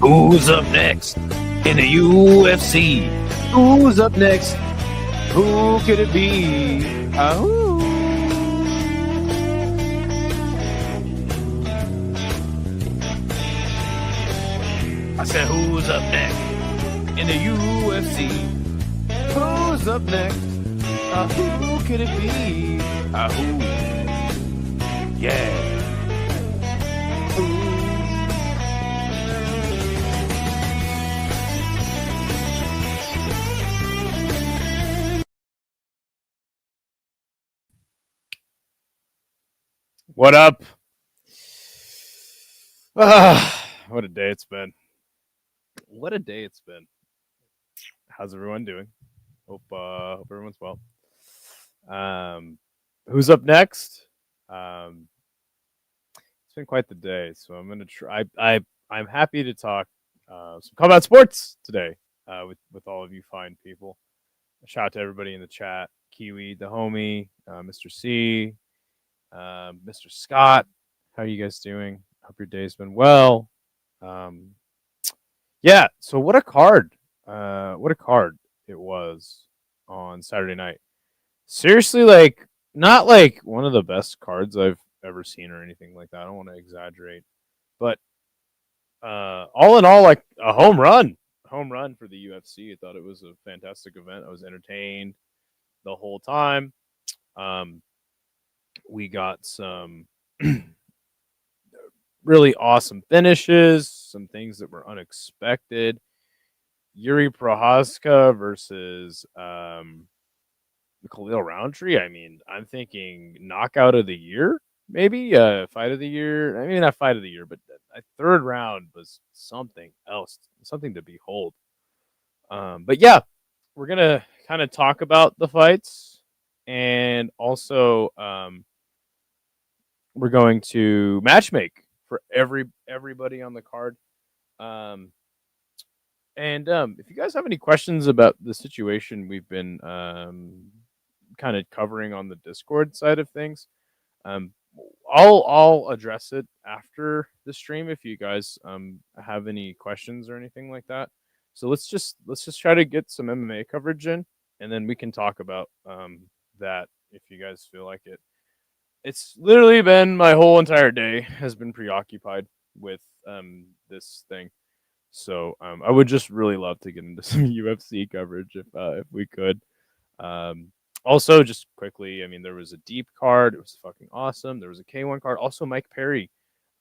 Who's up next in the UFC? Who's up next? Who could it be? Ahoo! I said, who's up next in the UFC? Who's up next? Who could it be? Who? Yeah. What up? What a day it's been. What a day it's been. How's everyone doing? Hope everyone's well. Who's up next? It's been quite the day, so I'm gonna try. I'm happy to talk some combat sports today with all of you fine people. A shout out to everybody in the chat: Kiwi, the homie, Mr. C, Mr. Scott. How are you guys doing? Hope your day's been well. Yeah, so what a card. What a card it was on Saturday night. Seriously, like, not like one of the best cards I've ever seen or anything like that. I don't want to exaggerate. But all in all, like a home run. Home run for the UFC. I thought it was a fantastic event. I was entertained the whole time. We got some really awesome finishes, some things that were unexpected. Yuri Prohaska versus Khalil Roundtree. I mean, I'm thinking knockout of the year, maybe fight of the year. I mean, not fight of the year, but a third round was something else, something to behold. But yeah, we're gonna kind of talk about the fights, and also we're going to matchmake for everybody on the card. And if you guys have any questions about the situation we've been kind of covering on the Discord side of things, I'll address it after the stream if you guys have any questions or anything like that. So let's just try to get some MMA coverage in, and then we can talk about that if you guys feel like it. It's literally been my whole entire day has been preoccupied with this thing. So I would just really love to get into some UFC coverage if we could. Also, just quickly, I mean, there was a deep card. It was fucking awesome. There was a K1 card. Also, Mike Perry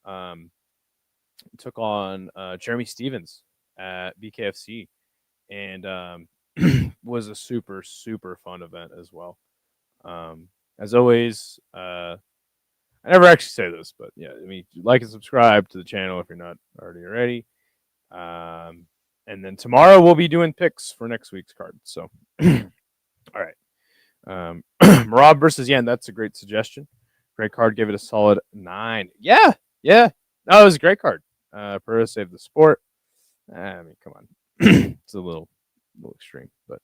took on Jeremy Stevens at BKFC, and was a super, super fun event as well. As always, I never actually say this, but yeah, I mean, like and subscribe to the channel if you're not already. And then tomorrow we'll be doing picks for next week's card. So, all right. Marab versus Yen. That's a great suggestion. Great card. Give it a solid 9. Yeah. No, it was a great card. Pereira saved the sport. I mean, come on. It's a little extreme, but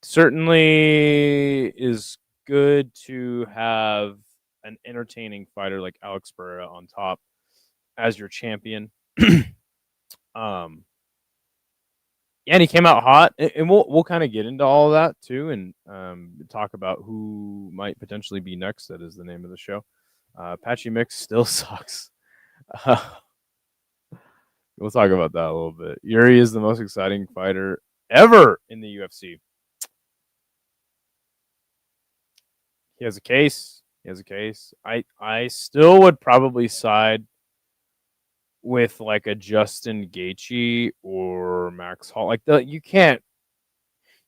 certainly is good to have an entertaining fighter like Alex Pereira on top as your champion. And he came out hot, and we'll kind of get into all of that too, and talk about who might potentially be next. That is the name of the show. Patchy Mix still sucks. We'll talk about that a little bit. Yuri is the most exciting fighter ever in the UFC. He has a case. I still would probably side with like a Justin Gaethje or Max Hall. Like you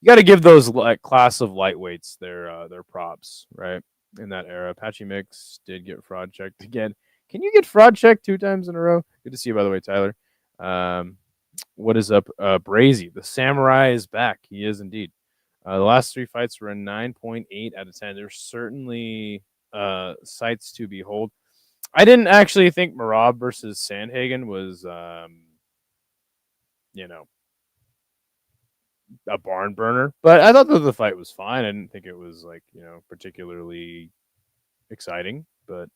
got to give those like class of lightweights their props, right? In that era, Patchy Mix did get fraud checked again. Can you get fraud checked 2 times in a row? Good to see you, by the way, Tyler. What is up, Brazy? The Samurai is back. He is indeed. The last 3 fights were a 9.8 out of 10. There's certainly sights to behold. I didn't actually think Marab versus Sandhagen was, a barn burner, but I thought that the fight was fine. I didn't think it was like, particularly exciting, but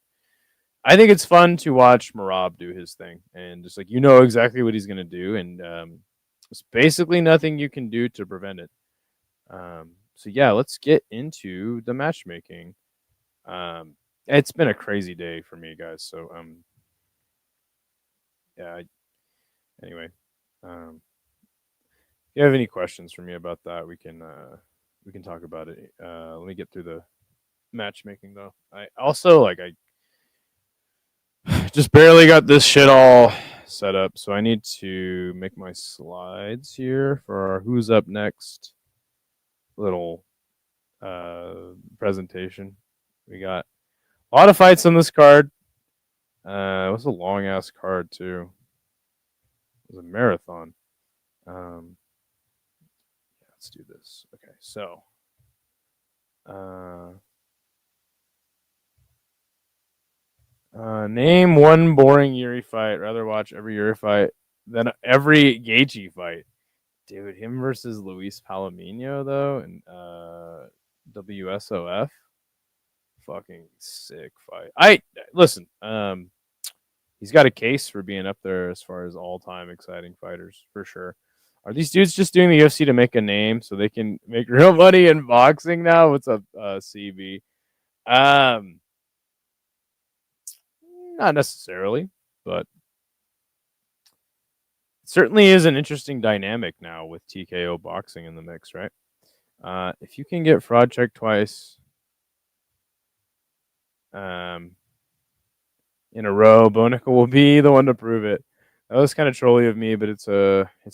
I think it's fun to watch Marab do his thing, and just like exactly what he's gonna do, and there's basically nothing you can do to prevent it. So yeah, let's get into the matchmaking. It's been a crazy day for me, guys. So yeah. Anyway, if you have any questions for me about that, we can talk about it. Let me get through the matchmaking though. I also I just barely got this shit all set up, so I need to make my slides here for our who's up next little presentation. We got a lot of fights on this card. It was a long ass card too. It was a marathon. Let's do this. Okay, so name one boring Yuri fight. Rather watch every Yuri fight than every Gaethje fight. Dude, him versus Luis Palomino though, and WSOF, fucking sick fight. I listen. He's got a case for being up there as far as all-time exciting fighters for sure. Are these dudes just doing the UFC to make a name so they can make real money in boxing now? What's up, CB? Not necessarily, but it certainly is an interesting dynamic now with TKO boxing in the mix, right? If you can get fraud checked twice in a row, Bonica will be the one to prove it. That was kind of trolly of me, but it's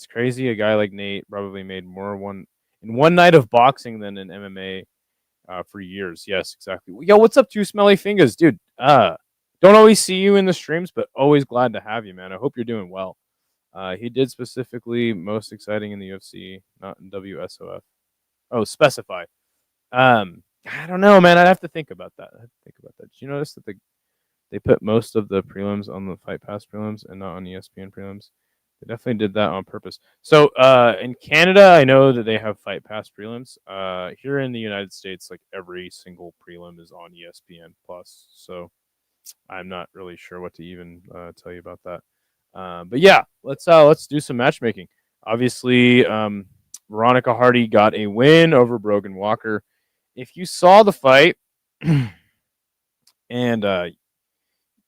crazy. A guy like Nate probably made more in one night of boxing than in MMA for years. Yes, exactly. Yo, what's up, Two Smelly Fingers, dude? Don't always see you in the streams, but always glad to have you, man. I hope you're doing well. He did specifically most exciting in the UFC, not in WSOF. Oh, specify. I don't know, man. I'd have to think about that. Did you notice that they put most of the prelims on the Fight Pass prelims and not on ESPN prelims? They definitely did that on purpose. So in Canada, I know that they have Fight Pass prelims. Here in the United States, like every single prelim is on ESPN Plus. So I'm not really sure what to even tell you about that. But yeah, let's do some matchmaking. Obviously, Veronica Hardy got a win over Brogan Walker. If you saw the fight, and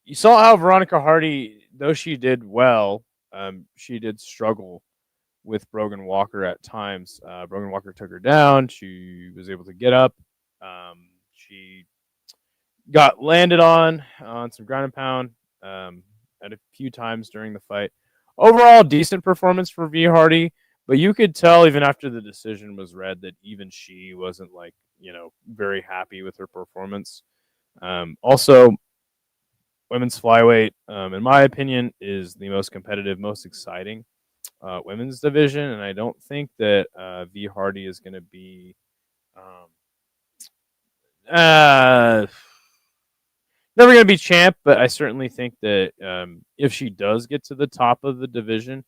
you saw how Veronica Hardy, though she did well, she did struggle with Brogan Walker at times. Brogan Walker took her down. She was able to get up. She got landed on some ground and pound at a few times during the fight. Overall, decent performance for V Hardy, but you could tell even after the decision was read that even she wasn't very happy with her performance. Also, women's flyweight, in my opinion, is the most competitive, most exciting women's division, and I don't think that V Hardy is going to be never going to be champ, but I certainly think that if she does get to the top of the division,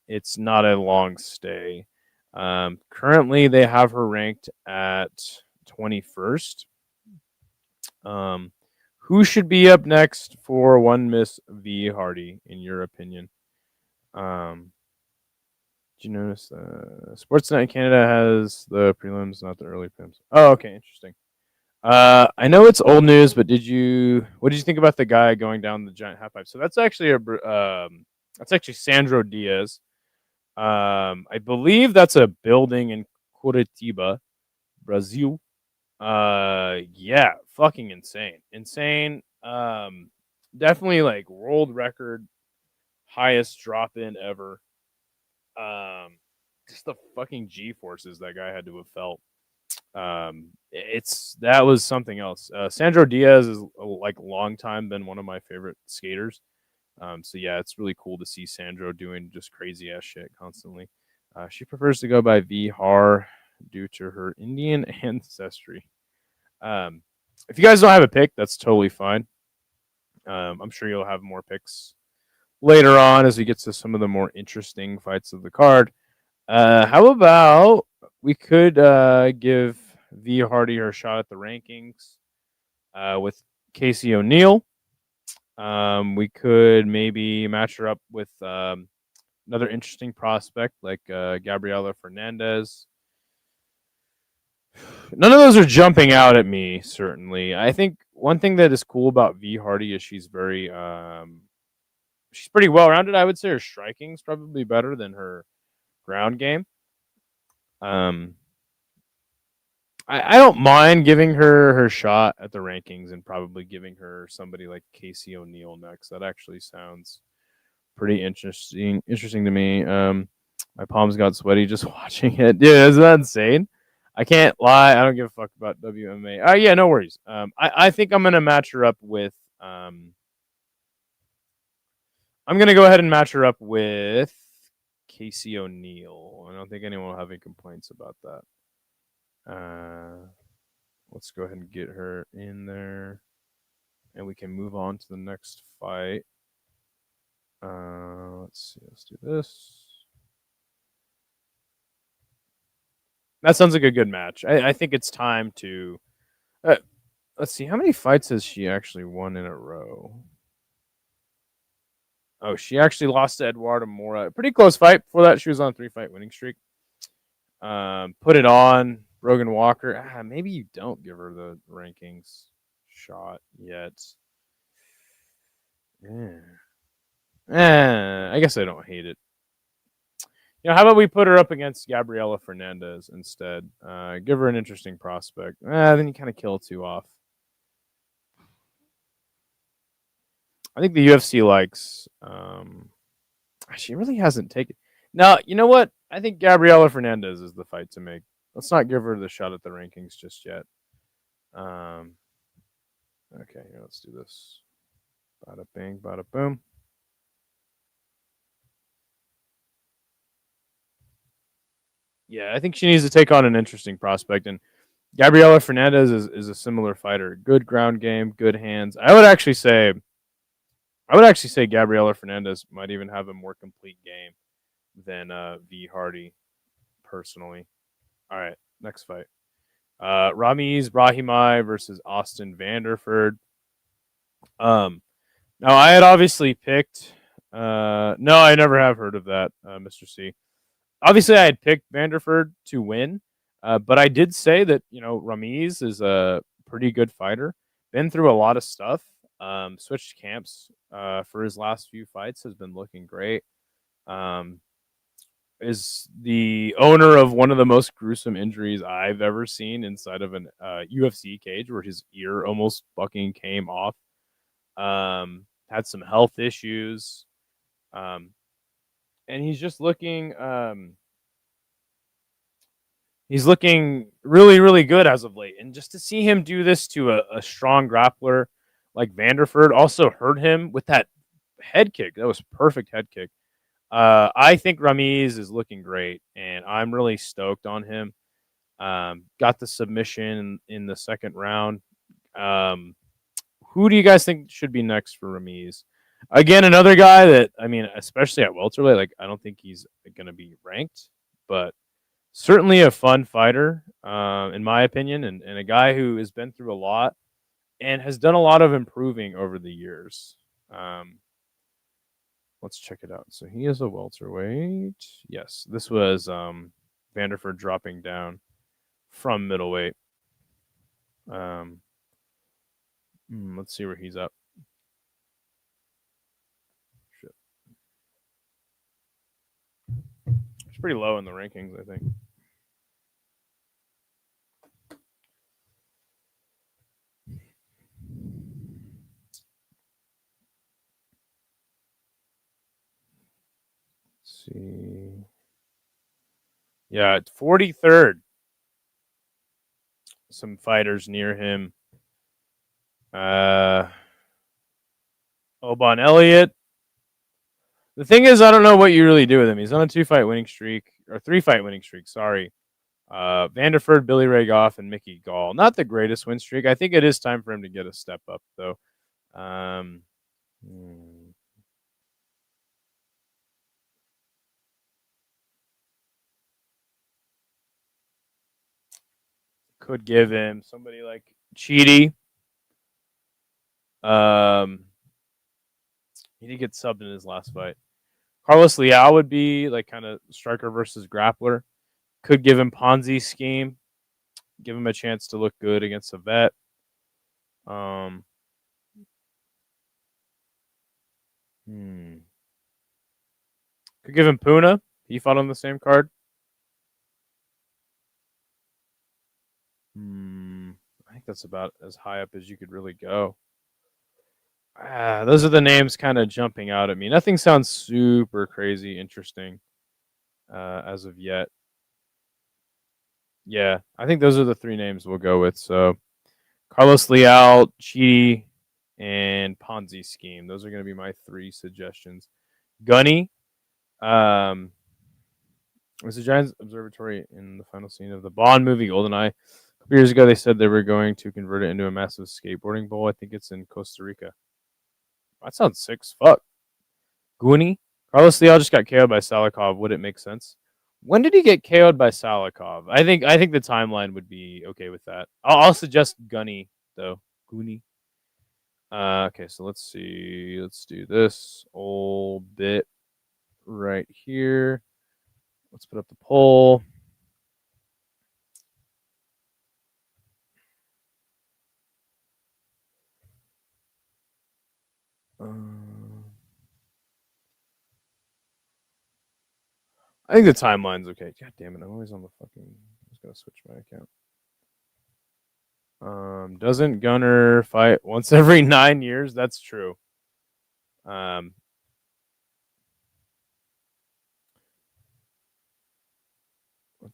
it's not a long stay. Currently, they have her ranked at 21st. Who should be up next for one Miss V Hardy, in your opinion? Did you notice Sportsnet Canada has the prelims, not the early prelims? Oh, okay, interesting. I know it's old news, but what did you think about the guy going down the giant half pipe? So that's actually Sandro Diaz. I believe that's a building in Curitiba, Brazil. Yeah, fucking insane. Definitely like world record highest drop in ever. Just the fucking G forces that guy had to have felt. That was something else. Sandro Diaz is like long time been one of my favorite skaters. So yeah, it's really cool to see Sandro doing just crazy ass shit constantly. She prefers to go by V Har due to her Indian ancestry. If you guys don't have a pick, that's totally fine. I'm sure you'll have more picks later on as we get to some of the more interesting fights of the card. How about we could give V Hardy her shot at the rankings with Casey O'Neill. We could maybe match her up with another interesting prospect like Gabriela Fernandez. None of those are jumping out at me. Certainly, I think one thing that is cool about V Hardy is she's she's pretty well rounded. I would say her striking is probably better than her ground game. Um, I don't mind giving her shot at the rankings and probably giving her somebody like Casey O'Neill next. That actually sounds pretty interesting to me. My palms got sweaty just watching it. Dude, isn't that insane? I can't lie. I don't give a fuck about WMA. Yeah, no worries. I think I'm gonna match her up with. I'm gonna go ahead and match her up with Casey O'Neill. I don't think anyone will have any complaints about that. Let's go ahead and get her in there, and we can move on to the next fight. Let's see. Let's do this. That sounds like a good match. I think it's time to. Let's see. How many fights has she actually won in a row? Oh, she actually lost to Eduardo Mora. Pretty close fight. Before that, she was on a 3-fight winning streak. Put it on Rogan Walker. Maybe you don't give her the rankings shot yet. I guess I don't hate it. How about we put her up against Gabriela Fernandez instead? Give her an interesting prospect. Then you kind of kill two off. I think the UFC likes. She really hasn't taken. Now, you know what? I think Gabriela Fernandez is the fight to make. Let's not give her the shot at the rankings just yet. Okay, here, let's do this. Bada bing, bada boom. Yeah, I think she needs to take on an interesting prospect, and Gabriela Fernandez is a similar fighter. Good ground game, good hands. I would actually say Gabriela Fernandez might even have a more complete game than V Hardy, personally. All right, next fight. Ramiz Brahimaj versus Austin Vanderford. Now I had obviously picked. No, I never have heard of that, Mr. C. Obviously, I had picked Vanderford to win, but I did say that Ramiz is a pretty good fighter. Been through a lot of stuff. Switched camps for his last few fights. Has been looking great. Is the owner of one of the most gruesome injuries I've ever seen inside of an UFC cage, where his ear almost fucking came off. Had some health issues. And he's just looking he's looking really, really good as of late. And just to see him do this to a strong grappler like Vanderford also hurt him with that head kick. That was perfect head kick. I think Ramiz is looking great, and I'm really stoked on him. Got the submission in the second round. Who do you guys think should be next for Ramiz? Again, another guy that, I mean, especially at welterweight, like I don't think he's going to be ranked, but certainly a fun fighter, in my opinion, and a guy who has been through a lot and has done a lot of improving over the years. Let's check it out. So he is a welterweight. Yes, this was Vanderford dropping down from middleweight. Let's see where he's up. Shit. It's pretty low in the rankings, I think. Let's see. Yeah, it's 43rd. Some fighters near him. Oban Elliott. The thing is, I don't know what you really do with him. He's on a 2-fight winning streak, or 3-fight winning streak, sorry. Vanderford, Billy Ray Goff, and Mickey Gall. Not the greatest win streak. I think it is time for him to get a step up, though. Could give him somebody like Cheaty. He did get subbed in his last fight. Carlos Leal would be like kind of striker versus grappler. Could give him Ponzi scheme. Give him a chance to look good against a vet. Um, Could give him Puna. He fought on the same card. I think that's about as high up as you could really go. Those are the names kind of jumping out at me. Nothing sounds super crazy interesting as of yet. Yeah, I think those are the three names we'll go with. So Carlos Leal, Chidi, and Ponzi Scheme. Those are going to be my three suggestions. Gunny, was the Giants Observatory in the final scene of the Bond movie GoldenEye. A couple years ago, they said they were going to convert it into a massive skateboarding bowl. I think it's in Costa Rica. That sounds sick as fuck. Goonie, Carlos Leal just got KO'd by Salikov. Would it make sense? When did he get KO'd by Salikov? I think the timeline would be okay with that. I'll suggest Gunny though. Goonie. Okay, so let's see. Let's do this old bit right here. Let's put up the poll. I think the timeline's okay. God damn it! I'm always on the fucking. I'm just gonna switch my account. Doesn't Gunner fight once every 9 years? That's true. What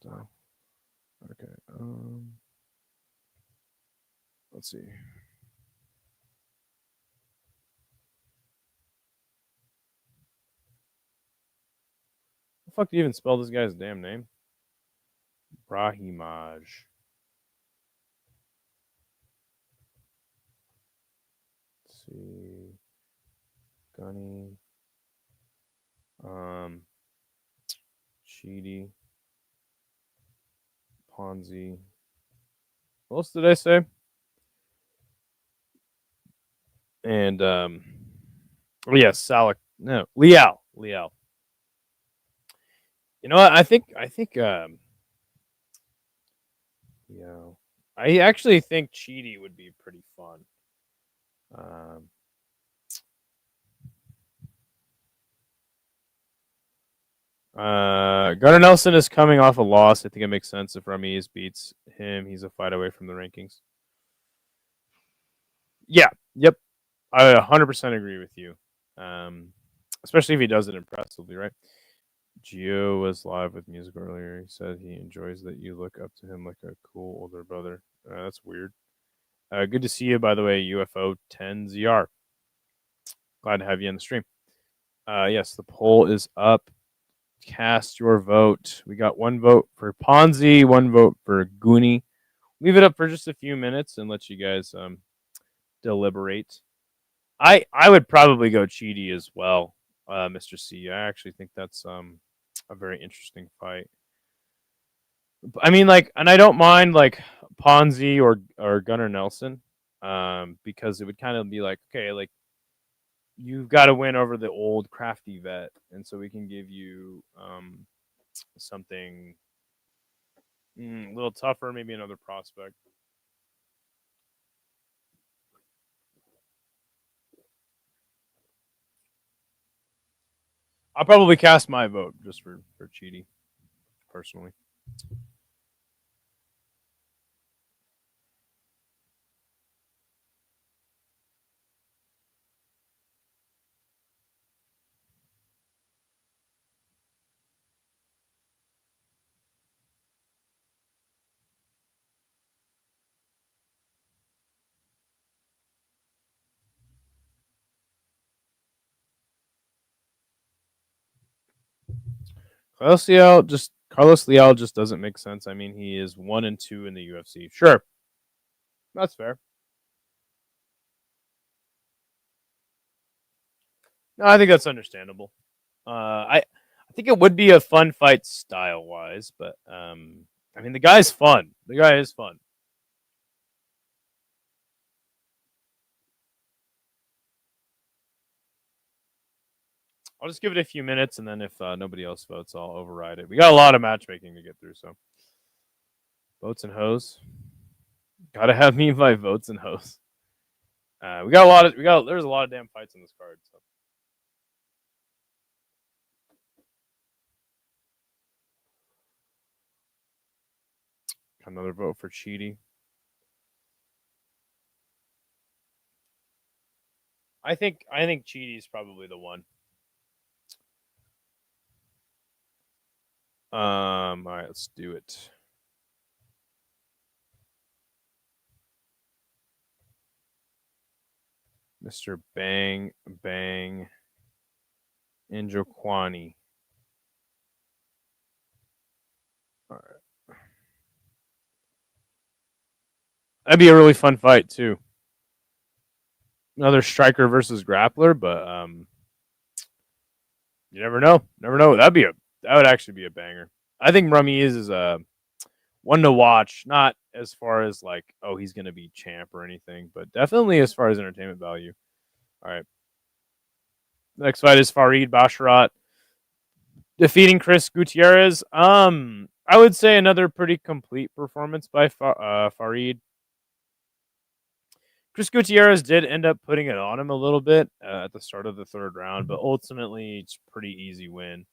the? Okay. Let's see. The fuck do you even spell this guy's damn name? Brahimaj. Let's see. Gunny. Cheaty. Ponzi. What else did I say? And oh yes, Salik. No, Leal. You know what? I think I actually think Cheaty would be pretty fun. Gunnar Nelson is coming off a loss. I think it makes sense if Ramirez beats him. He's a fight away from the rankings. Yeah. Yep. I 100% agree with you. Especially if he does it impressively, right? Gio was live with music earlier. He said he enjoys that you look up to him like a cool older brother. That's weird. Good to see you, by the way, UFO 10ZR. Glad to have you on the stream. Yes, the poll is up. Cast your vote. We got one vote for Ponzi, one vote for Goonie. Leave it up for just a few minutes and let you guys deliberate. I would probably go Cheaty as well, Mr. C. I actually think that's a very interesting fight. I mean, like, and I don't mind like Ponzi or Gunnar Nelson, because it would kind of be like, okay, like you've got to win over the old crafty vet, and so we can give you something a little tougher, maybe another prospect. I'll probably cast my vote just for Cheaty, personally. Carlos Leal just doesn't make sense. I mean, he is 1-2 in the UFC. Sure, that's fair. No, I think that's understandable. I think it would be a fun fight style wise, but I mean, the guy's fun. The guy is fun. I'll just give it a few minutes, and then if nobody else votes, I'll override it. We got a lot of matchmaking to get through, so votes and hoes. Gotta have me by votes and hoes. We got a lot of there's a lot of damn fights in this card. So. Another vote for Cheaty. I think Cheaty's probably the one. All right, let's do it. Mr. Bang Bang Injokwani. All right. That'd be a really fun fight too. Another striker versus grappler, but you never know. Never know. That would actually be a banger. I think Ramiz is a one to watch, not as far as like, oh, he's gonna be champ or anything, but definitely as far as entertainment value. All right. Next fight is Farid Basharat defeating Chris Gutierrez. I would say another pretty complete performance by Farid. Chris Gutierrez did end up putting it on him a little bit at the start of the third round, but ultimately it's a pretty easy win.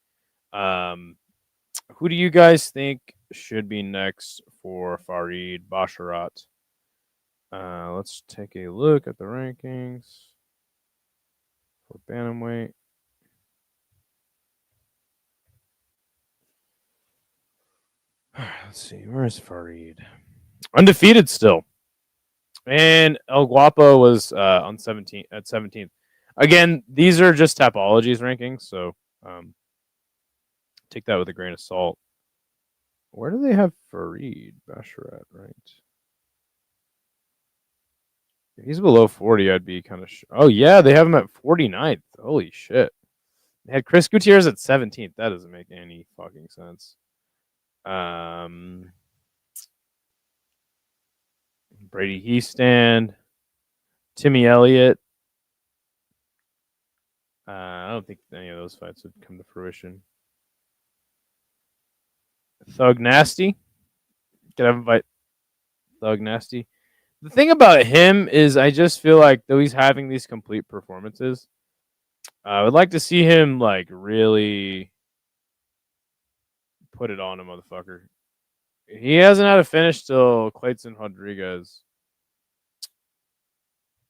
Who do you guys think should be next for Farid Basharat? Let's take a look at the rankings for bantamweight. Let's see, where is Farid? Undefeated still. And El Guapo was on 17th. Again, these are just Tapology's rankings, so take that with a grain of salt. Where do they have Farid Basharat ranked? If he's below 40, I'd be kind of. Oh yeah, they have him at 49th. Holy shit! They had Chris Gutierrez at 17th. That doesn't make any fucking sense. Brady Heastand, Timmy Elliott. I don't think any of those fights would come to fruition. Thug Nasty. Could have invite Thug Nasty. The thing about him is I just feel like though he's having these complete performances, I would like to see him like really put it on a motherfucker. He hasn't had a finish till Clayton Rodriguez.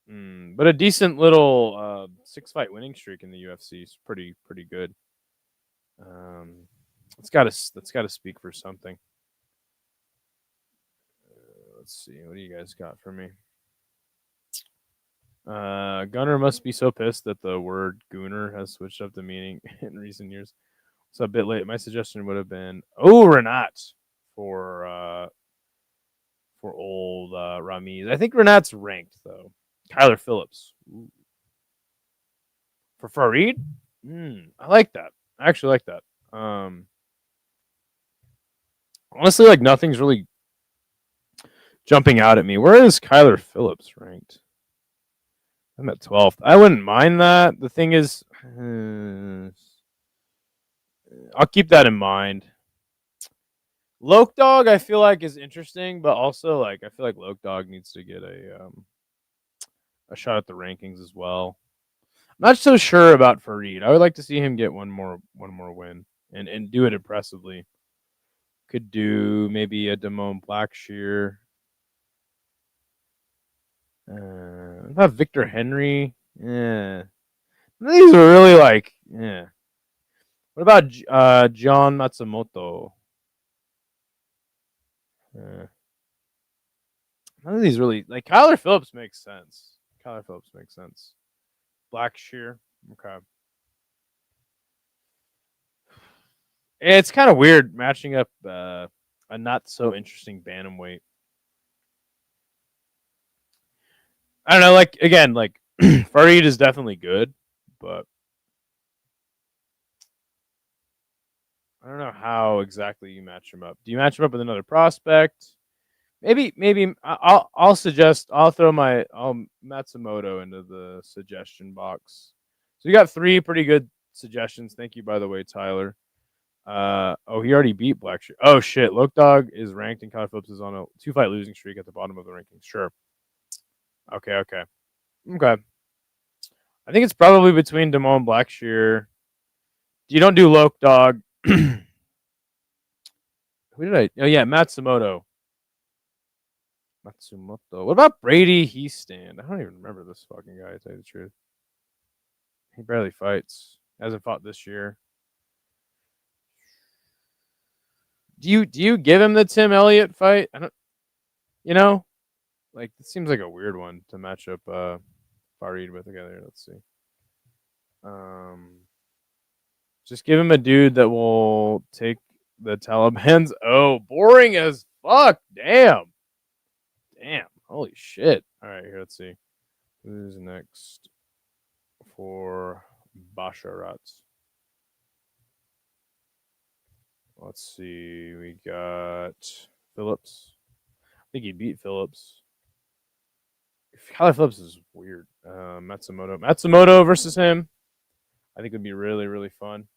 But a decent little 6-fight winning streak in the UFC is pretty good. That's got to speak for something. Let's see. What do you guys got for me? Gunner must be so pissed that the word gooner has switched up the meaning in recent years. It's a bit late. My suggestion would have been Renat for old Ramiz. I think Renat's ranked though. Kyler Phillips. Ooh. For Farid? I like that. I actually like that. Honestly, like nothing's really jumping out at me. Where is Kyler Phillips ranked? I'm at 12th. I wouldn't mind that. The thing is, I'll keep that in mind. Loke Dog, I feel like is interesting, but also like I feel like Loke Dog needs to get a shot at the rankings as well. I'm not so sure about Farid. I would like to see him get one more win and do it impressively. Could do maybe a Damone Blackshear. About Victor Henry. Yeah. These are really like, yeah. What about John Matsumoto? None of these really like Kyler Phillips makes sense. Blackshear. Okay. It's kind of weird matching up a not so interesting bantamweight. I don't know, like again, like Farid is definitely good, but I don't know how exactly you match him up. Do you match him up with another prospect? Maybe I'll suggest I'll throw my Matsumoto into the suggestion box. So you got 3 pretty good suggestions. Thank you, by the way, Tyler. Oh, he already beat Blackshear. Oh shit, Loke Dog is ranked and Kyle Phillips is on a 2-fight losing streak at the bottom of the rankings. Sure. Okay. I think it's probably between Damon and Blackshear. You don't do Loke Dog. Who did I? Oh yeah, Matsumoto. What about Brady Heastand? I don't even remember this fucking guy. To tell you the truth, he barely fights. Hasn't fought this year. Do you give him the Tim Elliott fight? I don't. You know, like it seems like a weird one to match up Farid with together. Let's see. Um, just give him a dude that will take the Taliban's. Oh, boring as fuck. Damn. Holy shit. All right, here. Let's see. Who's next for Basharat? Let's see. We got Phillips. I think he beat Phillips. Kyler Phillips is weird. Matsumoto versus him. I think would be really, really fun.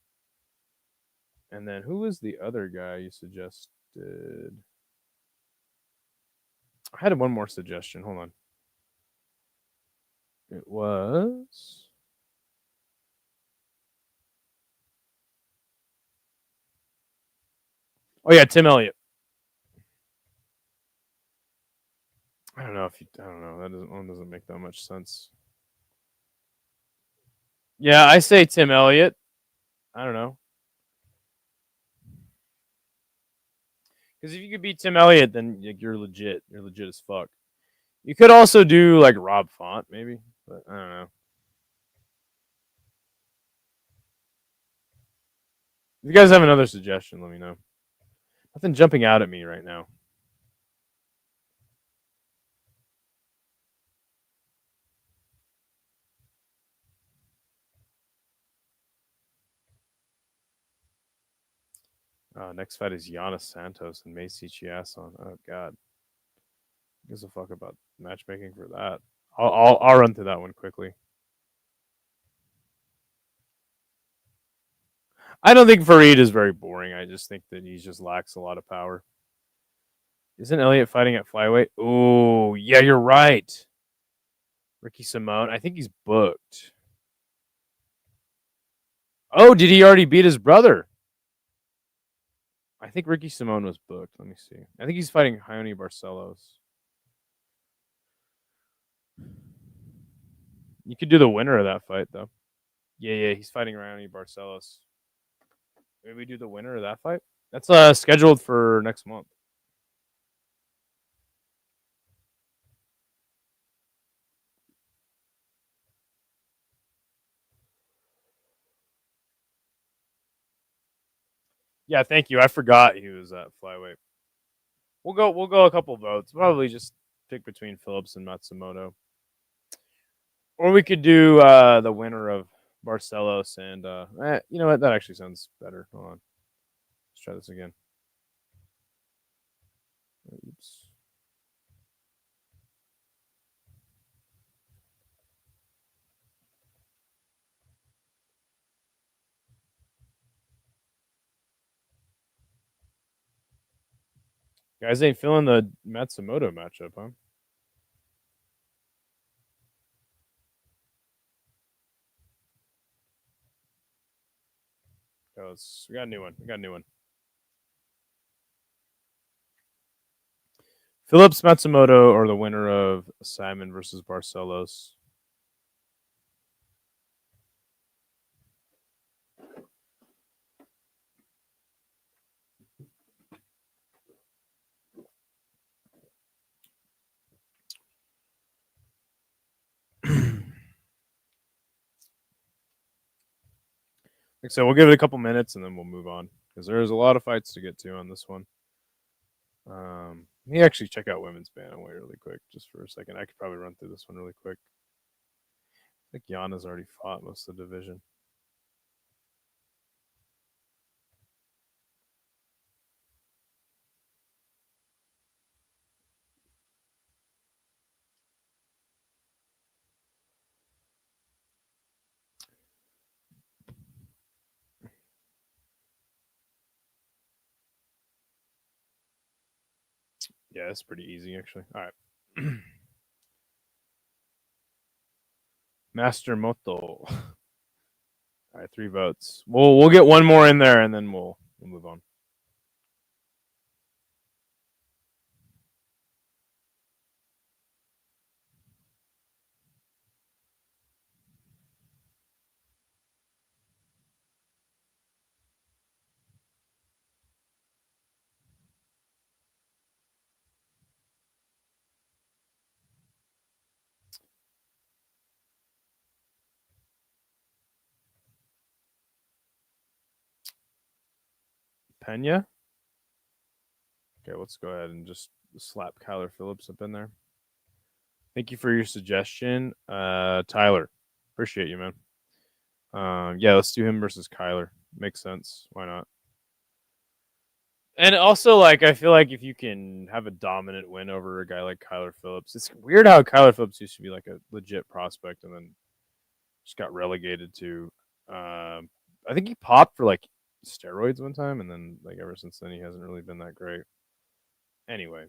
And then who was the other guy you suggested? I had one more suggestion. Hold on. It was. Oh yeah, Tim Elliott. I don't know if you. I don't know. That doesn't make that much sense. Yeah, I say Tim Elliott. I don't know. Because if you could beat Tim Elliott, then you're legit. You're legit as fuck. You could also do like Rob Font, maybe, but I don't know. If you guys have another suggestion, let me know. Nothing jumping out at me right now. Next fight is Giannis Santos and Macy Chiasson. Oh God, who gives a fuck about matchmaking for that? I'll run through that one quickly. I don't think Farid is very boring. I just think that he just lacks a lot of power. Isn't Elliott fighting at flyweight? Oh yeah, you're right. Ricky Simone. I think he's booked. Oh, did he already beat his brother? I think Ricky Simone was booked. Let me see. I think he's fighting Ione Barcelos. You could do the winner of that fight, though. Yeah, he's fighting Ione Barcelos. Maybe we do the winner of that fight? That's scheduled for next month. Yeah, thank you. I forgot he was at flyweight. We'll go a couple votes. Probably just pick between Phillips and Matsumoto. Or we could do the winner of Barcelos and you know what? That actually sounds better. Hold on. Let's try this again. Oops. Guys ain't feeling the Matsumoto matchup, huh? We got a new one. Phillips Matsumoto or the winner of Simon versus Barcelos. So we'll give it a couple minutes and then we'll move on because there's a lot of fights to get to on this one. Let me actually check out women's bantamweight really quick, just for a second. I could probably run through this one really quick. I think Yana's already fought most of the division. Yeah, it's pretty easy actually. All right. Master Moto. All right, 3 votes. We'll get one more in there and then we'll move on. Pena. Okay, let's go ahead and just slap Kyler Phillips up in there. Thank you for your suggestion, Tyler. Appreciate you, man. Yeah, let's do him versus Kyler. Makes sense. Why not? And also, like, I feel like if you can have a dominant win over a guy like Kyler Phillips, it's weird how Kyler Phillips used to be like a legit prospect and then just got relegated to. I think he popped for like steroids one time, and then like ever since then he hasn't really been that great. Anyway,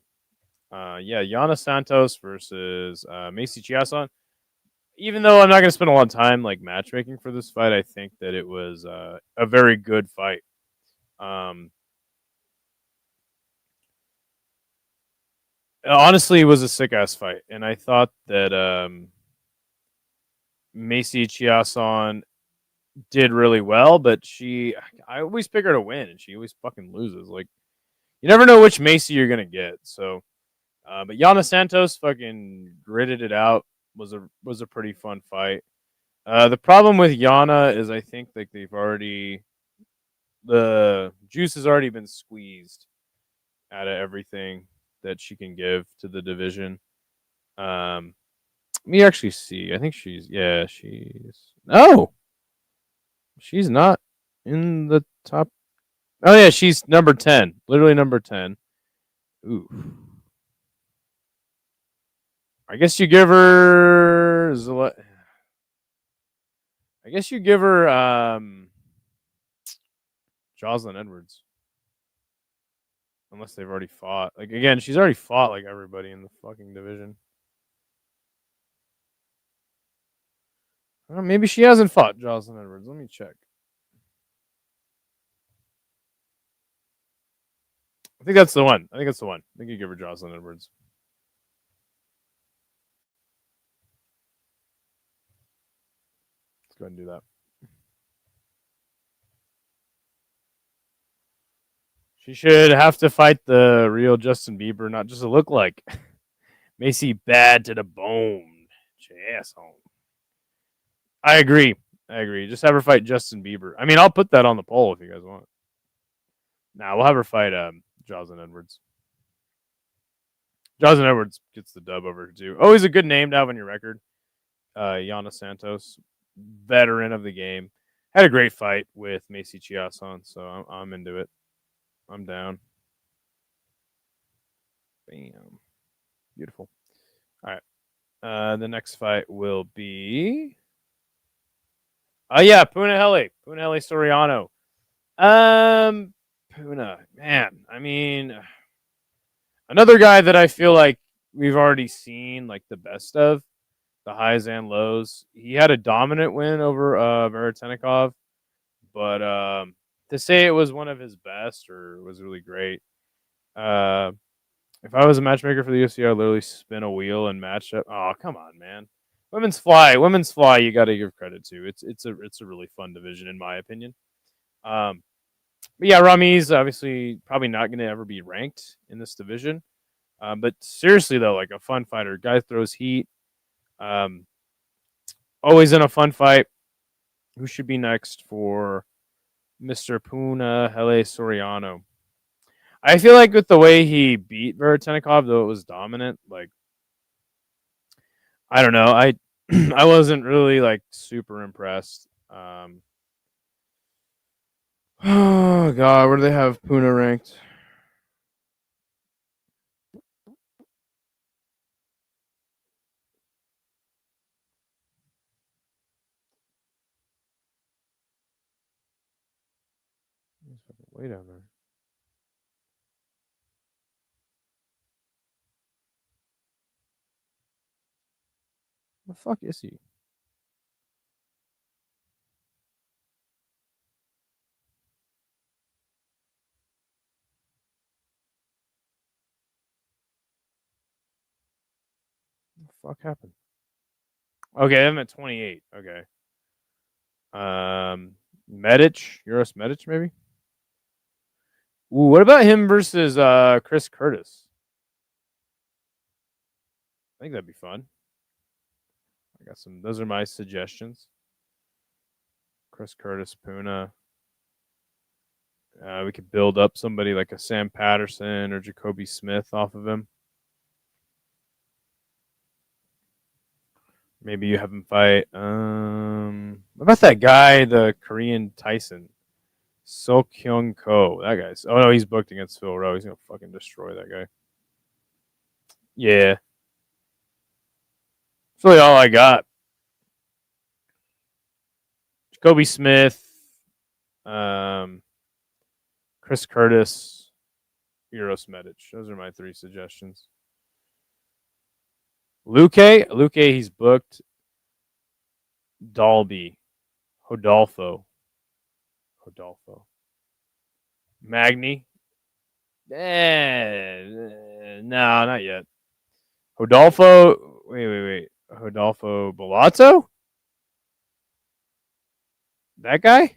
yeah, Yana Santos versus Macy Chiasson. Even though I'm not going to spend a lot of time like matchmaking for this fight, I think that it was a very good fight. Um, Honestly, it was a sick ass fight, and I thought that Macy Chiasson did really well, but I always pick her to win, and she always fucking loses. Like, you never know which Macy you're gonna get. So, but Yana Santos fucking gritted it out. Was a pretty fun fight. The problem with Yana is I think like the juice has already been squeezed out of everything that she can give to the division. Let me actually see. I think she's no, she's not in the top. Oh yeah, she's number 10, literally number 10. Ooh, I guess you give her. I guess you give her Jocelyn Edwards, unless they've already fought. Like again, she's already fought like everybody in the fucking division. Maybe she hasn't fought Jocelyn Edwards. Let me check. I think that's the one. I think that's the one. I think you give her Jocelyn Edwards. Let's go ahead and do that. She should have to fight the real Justin Bieber, not just a look like. Macy bad to the bone. Asshole. I agree. I agree. Just have her fight Justin Bieber. I mean, I'll put that on the poll if you guys want. Nah, we'll have her fight Jocelyn Edwards. Jocelyn Edwards gets the dub over her too. Always a good name to have on your record. Yana Santos, veteran of the game, had a great fight with Macy Chiasson, so I'm into it. I'm down. Bam. Beautiful. All right. The next fight will be. Oh yeah, Punahele Soriano. Puna, man. I mean, another guy that I feel like we've already seen like the best of, the highs and lows. He had a dominant win over Maritinikov, but to say it was one of his best or was really great. Uh, if I was a matchmaker for the UFC, I'd literally spin a wheel and match up. Oh, come on, man. Women's fly. You got to give credit to. It's a really fun division in my opinion. Um, but yeah, Rami's obviously probably not going to ever be ranked in this division. But seriously though, like a fun fighter, guy throws heat. Um, Always in a fun fight. Who should be next for Mr. Punahele Soriano? I feel like with the way he beat Veretenikov, though it was dominant, like I don't know, I wasn't really like super impressed. Oh god, where do they have Puna ranked? Way down there. The fuck is he? What the fuck happened? Okay, I'm at 28. Okay. Medic, Euros Medic, maybe. Ooh, what about him versus Chris Curtis? I think that'd be fun. I got some. Those are my suggestions. Chris Curtis, Puna. We could build up somebody like a Sam Patterson or Jacoby Smith off of him. Maybe you have him fight. What about that guy, the Korean Tyson? So Kyung Ko. That guy's. Oh no, he's booked against Phil Rowe. He's gonna fucking destroy that guy. Yeah. That's really all I got. Jacoby Smith, Chris Curtis, Euros Medic. Those are my 3 suggestions. Luke, he's booked. Dalby, Hodolfo, Magny. No, not yet. Hodolfo. Wait. Hodolfo Bolazzo? That guy?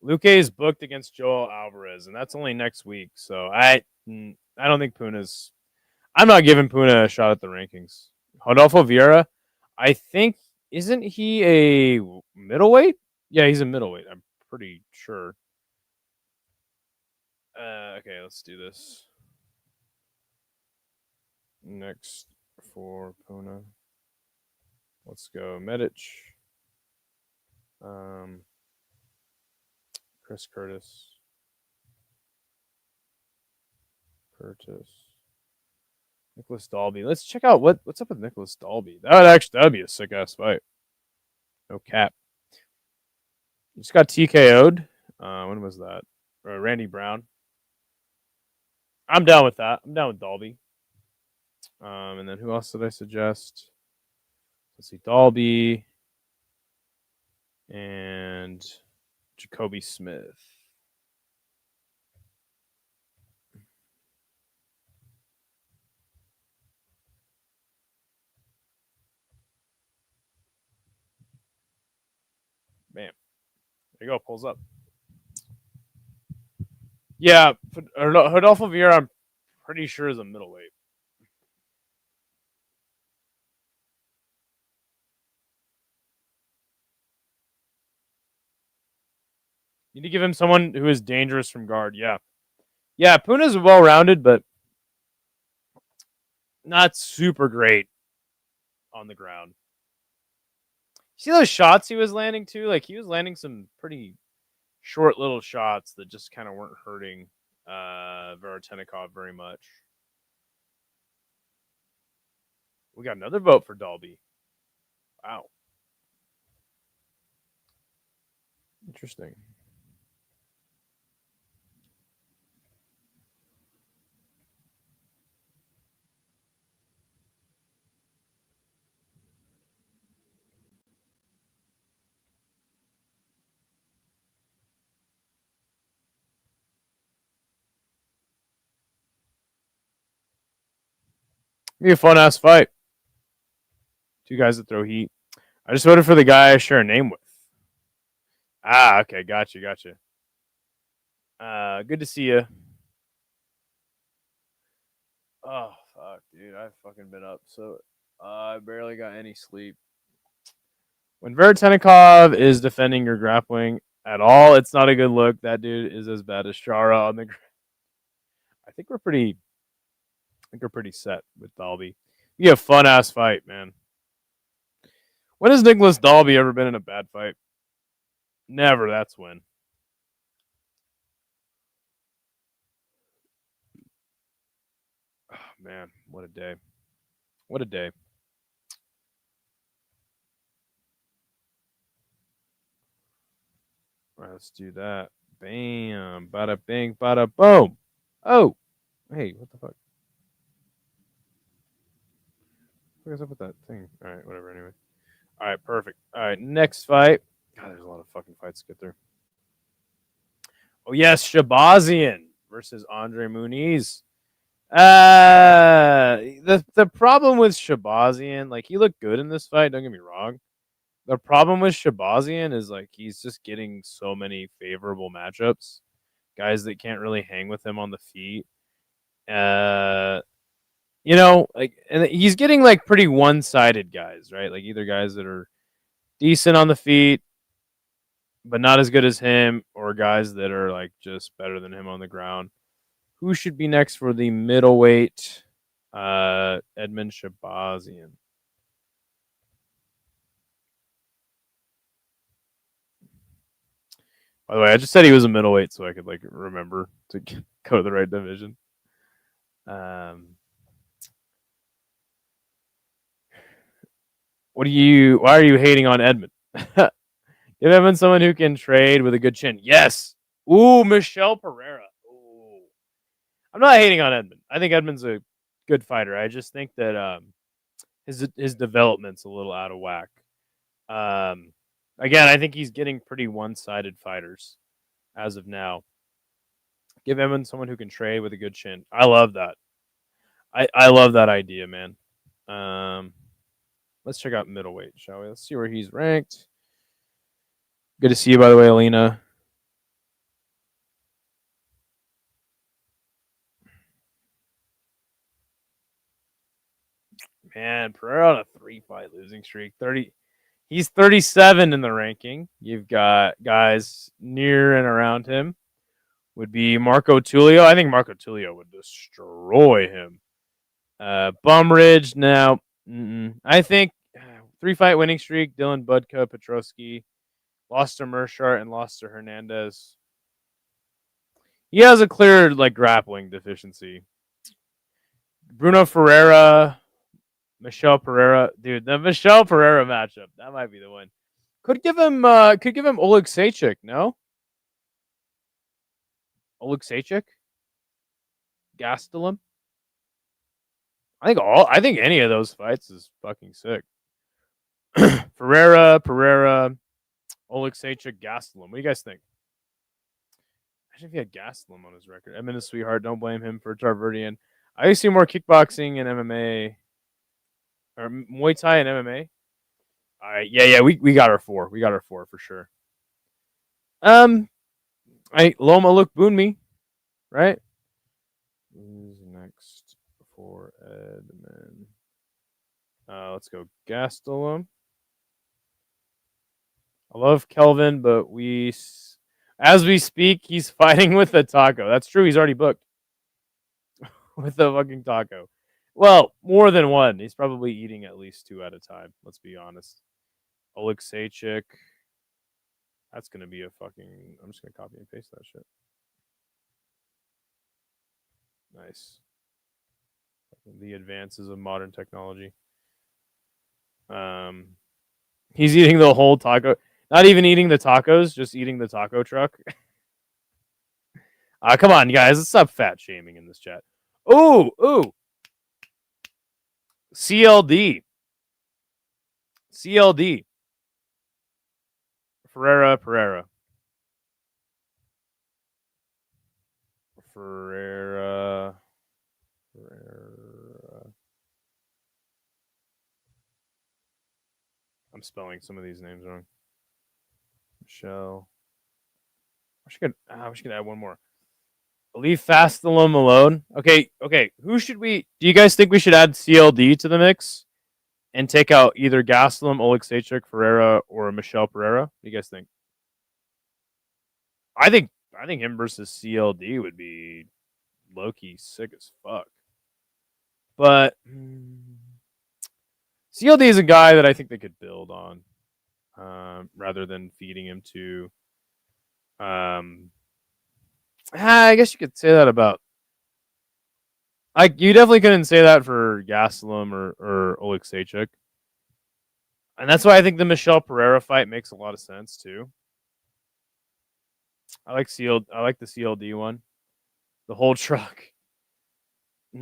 Luque is booked against Joel Alvarez, and that's only next week. So I don't think Puna's. I'm not giving Puna a shot at the rankings. Rodolfo Vieira, I think, isn't he a middleweight? Yeah, he's a middleweight. I'm pretty sure. Okay, let's do this. Next for Puna. Let's go Medic. Chris Curtis. Nicholas Dalby. Let's check out what's up with Nicholas Dalby. That'd be a sick ass fight. No cap. He just got TKO'd. When was that? Randy Brown. I'm down with that. I'm down with Dalby. And then who else did I suggest? Let's see, Dalby and Jacoby Smith. Bam. There you go. Pulls up. Yeah, Rodolfo Vieira, I'm pretty sure is a middleweight. You need to give him someone who is dangerous from guard. Yeah. Puna's well rounded, but not super great on the ground. See those shots he was landing too? Like he was landing some pretty short little shots that just kind of weren't hurting Veretenikov very much. We got another vote for Dalby. Wow. Interesting. Be a fun ass fight. 2 guys that throw heat. I just voted for the guy I share a name with. Okay, gotcha. Good to see you. Oh fuck, dude, I've fucking been up, so I barely got any sleep. When Veretenikov is defending your grappling at all, it's not a good look. That dude is as bad as Shara on the ground. I think we're pretty set with Dalby. Be a fun ass fight, man. When has Nicholas Dalby ever been in a bad fight? Never. That's when. Oh, man, what a day. What a day. All right, let's do that. bam, bada bing, bada boom. Oh, hey, what the fuck? What is up with that thing? All right, whatever. Anyway, all right, perfect. All right, next fight. God, there's a lot of fucking fights to get through. Oh yes, Shabazian versus Andre Muniz. The problem with Shabazian, like he looked good in this fight. Don't get me wrong. The problem with Shabazian is like he's just getting so many favorable matchups, guys that can't really hang with him on the feet. Like, and he's getting like pretty one-sided guys, right? Like either guys that are decent on the feet, but not as good as him, or guys that are like just better than him on the ground. Who should be next for the middleweight? Edmund Shabazian. By the way, I just said he was a middleweight so I could like remember to go to the right division. Why are you hating on Edmund? Give Edmund someone who can trade with a good chin. Yes. Ooh, Michelle Pereira. Ooh. I'm not hating on Edmund. I think Edmund's a good fighter. I just think that his development's a little out of whack. Again, I think he's getting pretty one-sided fighters as of now. Give Edmund someone who can trade with a good chin. I love that. I love that idea, man. Let's check out middleweight, shall we? Let's see where he's ranked. Good to see you, by the way, Alina. Man, Pereira on a 3-fight losing streak. He's 37 in the ranking. You've got guys near and around him. Would be Marco Tulio. I think Marco Tulio would destroy him. Bumridge now. I think 3-fight winning streak. Dylan Budka, Petrosky. Lost to Mershart and lost to Hernandez. He has a clear like grappling deficiency. Bruno Ferreira, Michelle Pereira, dude, the Michelle Pereira matchup, that might be the one. Could give him Oleg Sachik, no? Oleg Sachik? Gastelum? I think any of those fights is fucking sick. Pereira, Oleg Sachik, Gastelum. What do you guys think? Imagine if he had Gastelum on his record. Edmund is sweetheart. Don't blame him for Tarverdian. I used to see more kickboxing and MMA, or Muay Thai and MMA. All right, yeah, we got our 4. We got our 4 for sure. Loma look Boonmi, right? Who's next for Edmund? Let's go Gastelum. I love Kelvin, but as we speak, he's fighting with a taco. That's true. He's already booked with a fucking taco. Well, more than one. He's probably eating at least 2 at a time. Let's be honest. Oleg Sachik. That's going to be a fucking... I'm just going to copy and paste that shit. Nice. The advances of modern technology. He's eating the whole taco. Not even eating the tacos, just eating the taco truck. Come on, guys. Let's stop fat shaming in this chat. Ooh. CLD. Pereira. I'm spelling some of these names wrong. Michelle. I wish I could add one more. Leave Fastelum alone. Okay. Who should we... Do you guys think we should add CLD to the mix? And take out either Gastelum, Oleg Sachik, Ferreira, or Michelle Pereira? What do you guys think? I think him versus CLD would be low-key sick as fuck. But CLD is a guy that I think they could build on, rather than feeding him to. I guess you could say that about. You definitely couldn't say that for Gastelum or Oleg Sachik. And that's why I think the Michelle Pereira fight makes a lot of sense too. I like the CLD one. The whole truck. All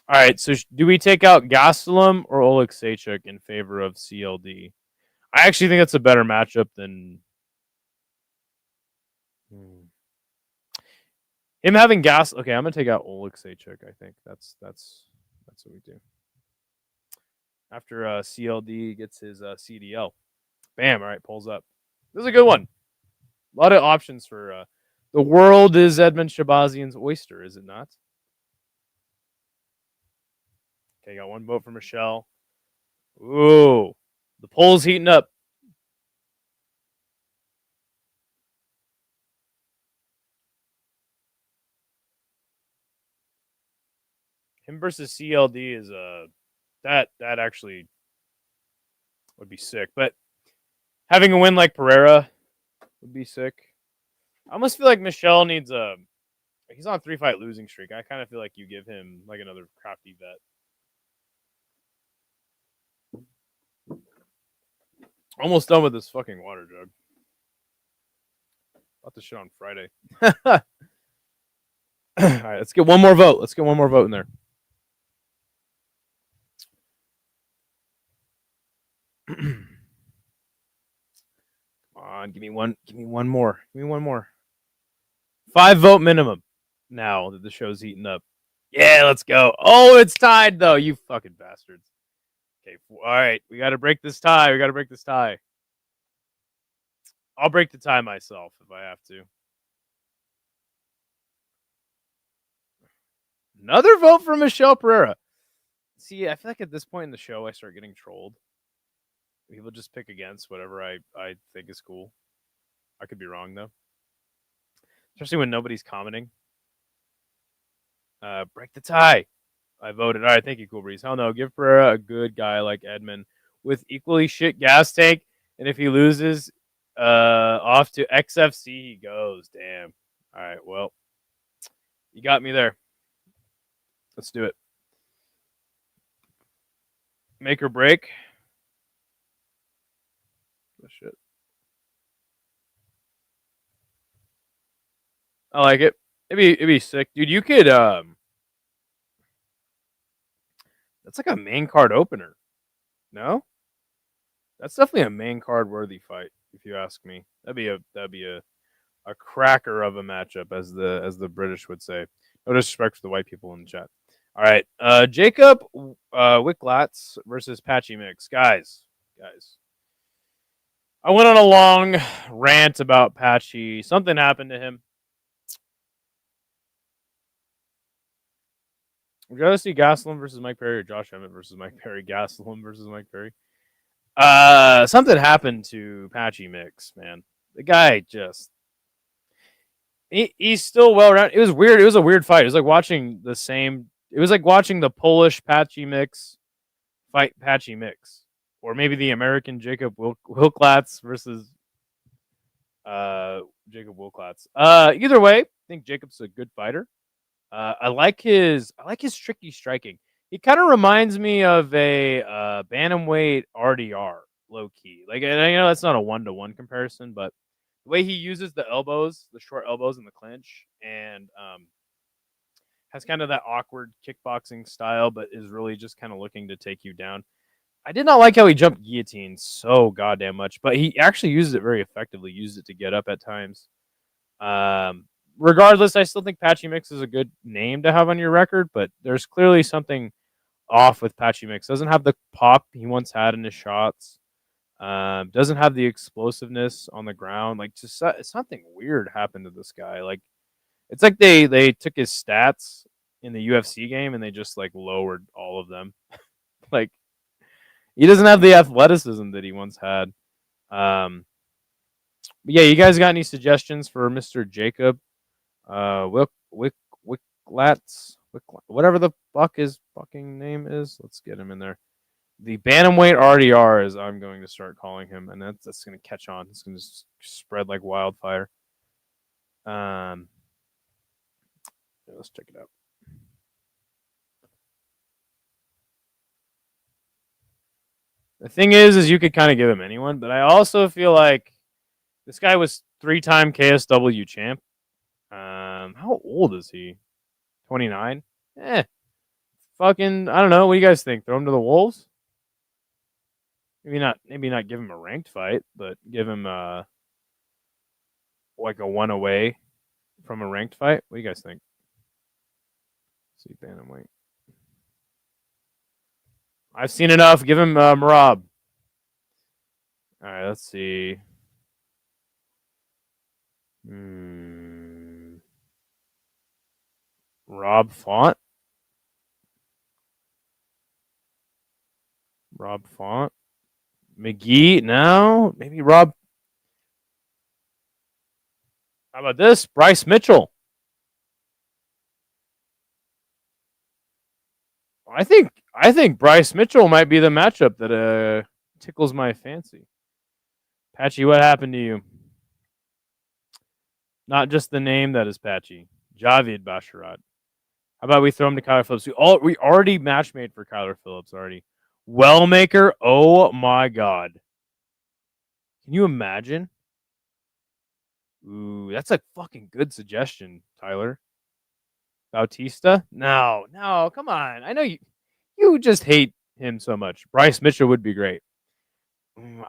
right. So do we take out Gastelum or Oleksiejczuk in favor of CLD? I actually think that's a better matchup than him having gas. Okay, I'm gonna take out Oleksiejczuk. I think that's what we do. After CLD gets his CDL, bam! All right, pulls up. This is a good one. A lot of options for the world is Edmund Shabazian's oyster, is it not? Okay, got one vote for Michelle. Ooh, the poll's heating up. Him versus CLD is that actually would be sick. But having a win like Pereira would be sick. I almost feel like Michelle needs a. He's on a 3-fight losing streak. I kind of feel like you give him like another crafty vet. Almost done with this fucking water jug. About the shit on Friday. All right, let's get one more vote. Let's get one more vote in there. Come on, give me one. Give me one more. Give me one more. 5-vote minimum. Now that the show's heating up. Yeah, let's go. Oh, it's tied though. You fucking bastards. Okay, all right. We got to break this tie. We got to break this tie. I'll break the tie myself if I have to. Another vote for Michelle Pereira. See, I feel like at this point in the show, I start getting trolled. People just pick against whatever I think is cool. I could be wrong, though. Especially when nobody's commenting. Break the tie. I voted. All right, thank you, Cool Breeze. Hell no. Give Pereira a good guy like Edmund with equally shit gas tank. And if he loses off to XFC, he goes. Damn. All right, well. You got me there. Let's do it. Make or break. Oh, shit. I like it. It'd be sick. Dude, you could that's like a main card opener. No? That's definitely a main card worthy fight, if you ask me. That'd be a cracker of a matchup, as the British would say. No disrespect for the white people in the chat. All right, Jacob Wicklatz versus Patchy Mix, guys. I went on a long rant about Patchy. Something happened to him. Would you rather see Gastelum versus Mike Perry or Josh Emmett versus Mike Perry? Gastelum versus Mike Perry. Something happened to Patchy Mix, man. The guy just he's still well rounded. It was weird. It was a weird fight. It was like watching the same. It was like watching the Polish Patchy Mix fight Patchy Mix, or maybe the American Jacob Wilklatz versus Jacob Wilklatz. Either way, I think Jacob's a good fighter. I like his tricky striking. He kind of reminds me of a bantamweight RDR, low key. Like, and I know that's not a 1-to-1 comparison, but the way he uses the elbows, the short elbows in the clinch, and has kind of that awkward kickboxing style, but is really just kind of looking to take you down. I did not like how he jumped guillotine so goddamn much, but he actually uses it very effectively. Used it to get up at times. Regardless, I still think Patchy Mix is a good name to have on your record, but there's clearly something off with Patchy Mix. Doesn't have the pop he once had in his shots. Doesn't have the explosiveness on the ground. Like, just something weird happened to this guy. Like, it's like they took his stats in the UFC game and they just like lowered all of them. Like, he doesn't have the athleticism that he once had. But yeah, you guys got any suggestions for Mr. Jacob? Wicklatz, whatever the fuck his fucking name is. Let's get him in there. The bantamweight RDR, as I'm going to start calling him, and that's going to catch on. It's going to spread like wildfire. Let's check it out. The thing is you could kind of give him anyone, but I also feel like this guy was 3-time KSW champ. How old is he? 29. Fucking. I don't know. What do you guys think? Throw him to the wolves? Maybe not. Maybe not give him a ranked fight, but give him like a one away from a ranked fight. What do you guys think? Let's see, bantamweight. I've seen enough. Give him Marab. All right, let's see. Rob Font. Rob Font. McGee. No, maybe Rob. How about this? Bryce Mitchell. I think Bryce Mitchell might be the matchup that tickles my fancy. Patchy, what happened to you? Not just the name that is patchy. Javid Basharat. How about we throw him to Kyler Phillips? We already match made for Kyler Phillips already. Wellmaker. Oh my god. Can you imagine? Ooh, that's a fucking good suggestion, Tyler. Bautista? No, come on. I know you just hate him so much. Bryce Mitchell would be great.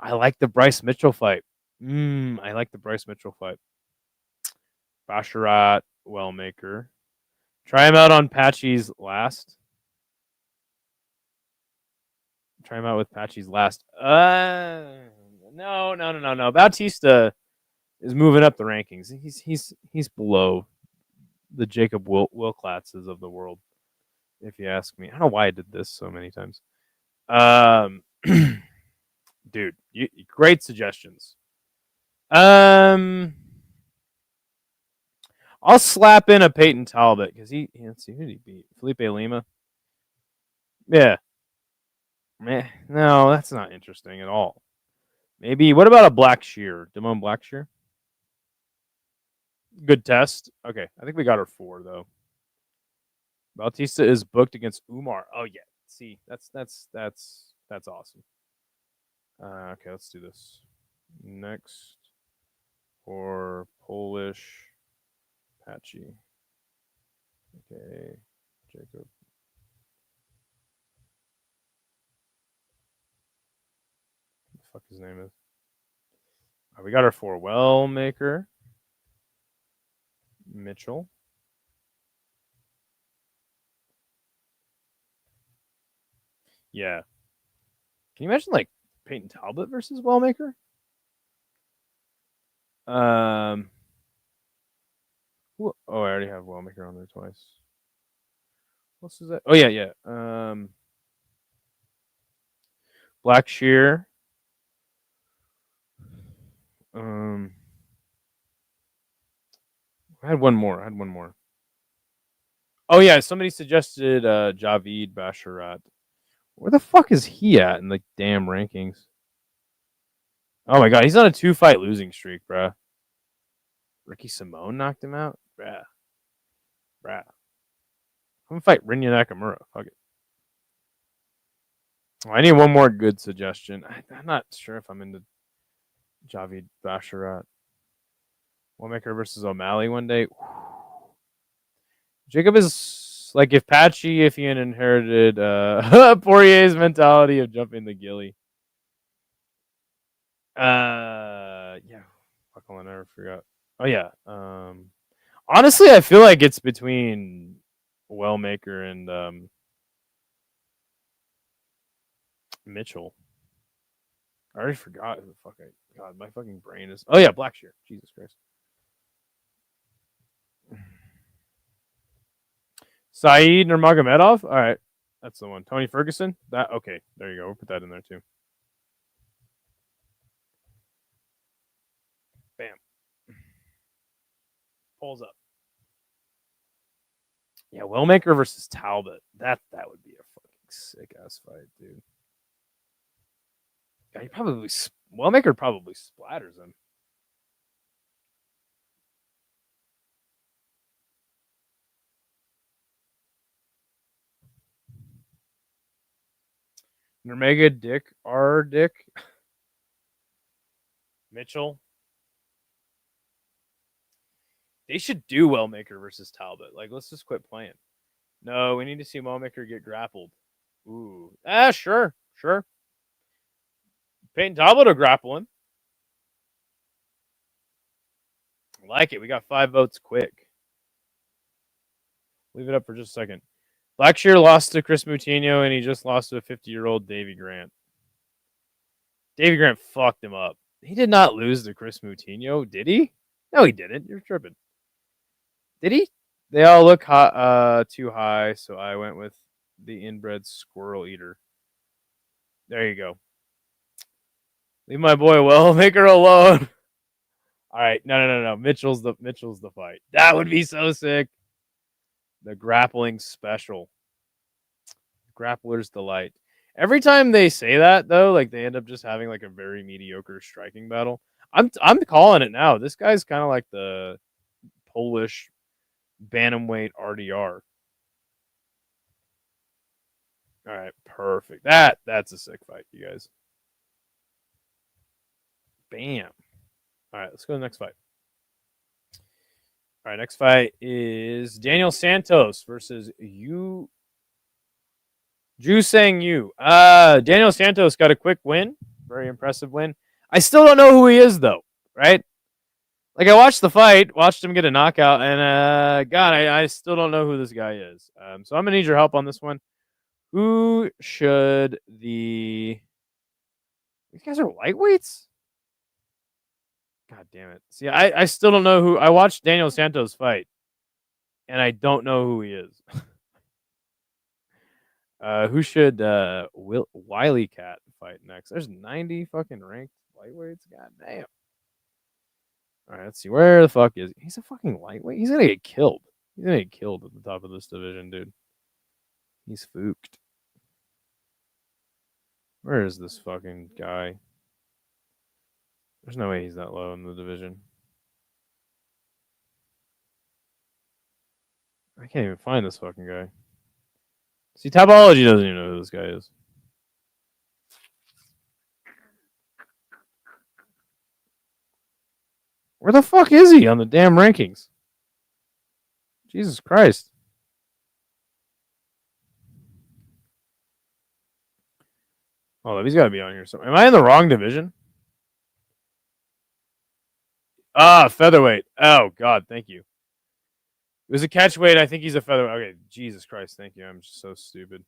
I like the Bryce Mitchell fight. I like the Bryce Mitchell fight. Basharat, Wellmaker. Try him out on Patchy's last. Try him out with Patchy's last. No. Bautista is moving up the rankings. He's below the Jacob Wilklatzes of the world, if you ask me. I don't know why I did this so many times. Dude, great suggestions. I'll slap in a Peyton Talbot because let's see, who did he beat? Felipe Lima. Yeah. No, that's not interesting at all. Maybe what about a Blackshear? Damone Blackshear? Good test. Okay, I think we got her 4 though. Bautista is booked against Umar. Oh yeah. See, that's awesome. Okay, let's do this. Next for Polish Patchy. Okay, Jacob. What the fuck his name is? We got our 4 Wellmaker. Mitchell. Yeah. Can you imagine like Peyton Talbot versus Wellmaker? I already have Wellmaker on there twice. What is that? Oh yeah. Blackshear. I had one more. Oh yeah, somebody suggested Javid Basharat. Where the fuck is he at in the damn rankings? Oh my god, he's on a 2-fight losing streak, bruh. Ricky Simone knocked him out? Bruh. I'm gonna fight Rinya Nakamura. Fuck it. I need one more good suggestion. I'm not sure if I'm into Javid Basharat. Wellmaker versus O'Malley one day. Jacob is like if he inherited Poirier's mentality of jumping the gilly. Yeah. Fuck, I never forgot. Oh yeah. Honestly, I feel like it's between Wellmaker and Mitchell. I already forgot who the fuck God, my fucking brain is. Oh yeah, Blackshear. Jesus Christ. Saeed Nurmagomedov? All right. That's the one. Tony Ferguson? Okay. There you go. We'll put that in there too. Bam. Pulls up. Yeah, Wellmaker versus Talbot. That would be a fucking sick ass fight, dude. Yeah, Wellmaker probably splatters him. Nurmega Dick R Dick Mitchell. They should do Wellmaker versus Talbot. Like, let's just quit playing. No, we need to see Wellmaker get grappled. Ooh. Sure. Peyton Talbot will grapple him. I like it. We got 5 votes quick. Leave it up for just a second. Blackshear lost to Chris Moutinho, and he just lost to a 50-year-old Davy Grant. Davy Grant fucked him up. He did not lose to Chris Moutinho, did he? No, he didn't. You're tripping. Did he? They all look too high, so I went with the inbred squirrel eater. There you go. Leave my boy Wellmaker alone. All right, no. Mitchell's the fight. That would be so sick. The grappling special. Grappler's delight. Every time they say that though, like they end up just having like a very mediocre striking battle. I'm calling it now. This guy's kind of like the Polish bantamweight RDR. All right, perfect. That's a sick fight, you guys. Bam. All right, let's go to the next fight. All right, next fight is Daniel Santos versus Ju Sang Yu. Daniel Santos got a quick win. Very impressive win. I still don't know who he is, though, right? Like, I watched the fight, watched him get a knockout, and, God, I still don't know who this guy is. So I'm going to need your help on this one. Who should the... These guys are lightweights? God damn it. See, I still don't know who... I watched Daniel Santos fight, and I don't know who he is. Who should Wiley Cat fight next? There's 90 fucking ranked lightweights. God damn. All right, let's see. Where the fuck is he? He's a fucking lightweight. He's gonna get killed. He's gonna get killed at the top of this division, dude. He's fooked. Where is this fucking guy? There's no way he's that low in the division. I can't even find this fucking guy. See, Tapology doesn't even know who this guy is. Where the fuck is he on the damn rankings? Jesus Christ. Oh, he's got to be on here. So, am I in the wrong division? Featherweight. Oh, God, thank you. It was a catchweight. I think he's a featherweight. Okay, Jesus Christ, thank you. I'm just so stupid.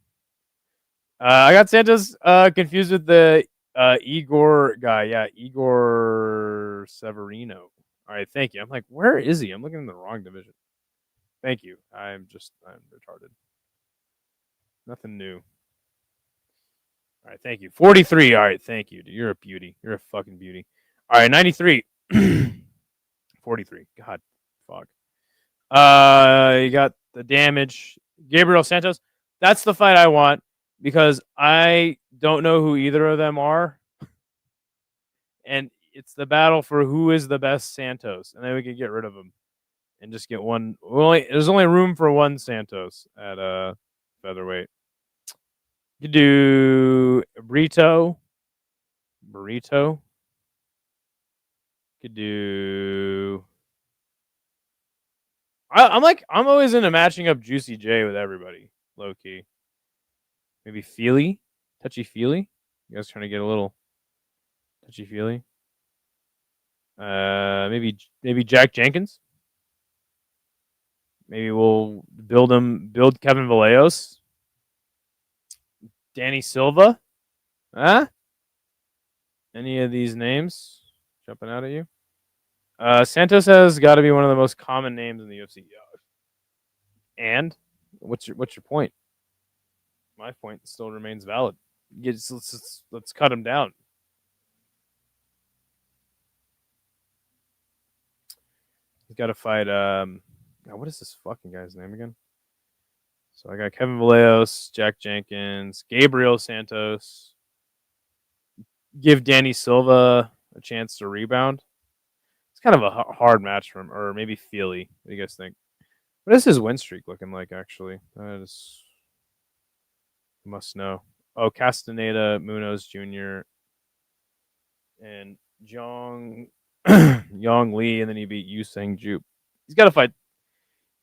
I got Santos confused with the Igor guy. Yeah, Igor Severino. All right, thank you. I'm like, where is he? I'm looking in the wrong division. Thank you. I'm retarded. Nothing new. All right, thank you. 43. All right, thank you. Dude, you're a beauty. You're a fucking beauty. All right, 93. 43. God, fuck. You got the damage. Gabriel Santos. That's the fight I want because I don't know who either of them are. And it's the battle for who is the best Santos. And then we can get rid of him and just get one. There's only room for one Santos at featherweight. You do Burrito. Could do. I'm always into matching up Juicy J with everybody, low key. Maybe Feely, touchy feely. You guys trying to get a little touchy feely? Maybe Jack Jenkins. Maybe we'll build Kevin Vallejos. Danny Silva. Huh? Any of these names jumping out at you? Santos has got to be one of the most common names in the UFC. And what's your point? My point still remains valid. Let's cut him down. He's got to fight. What is this fucking guy's name again? So I got Kevin Vallejos, Jack Jenkins, Gabriel Santos. Give Danny Silva a chance to rebound. It's kind of a hard match for him, or maybe Feely. What do you guys think? What is his win streak looking like, actually? I must know. Oh, Castaneda, Munoz Jr., and Yong Lee, and then he beat Yu Sang Jupe. He's got to fight.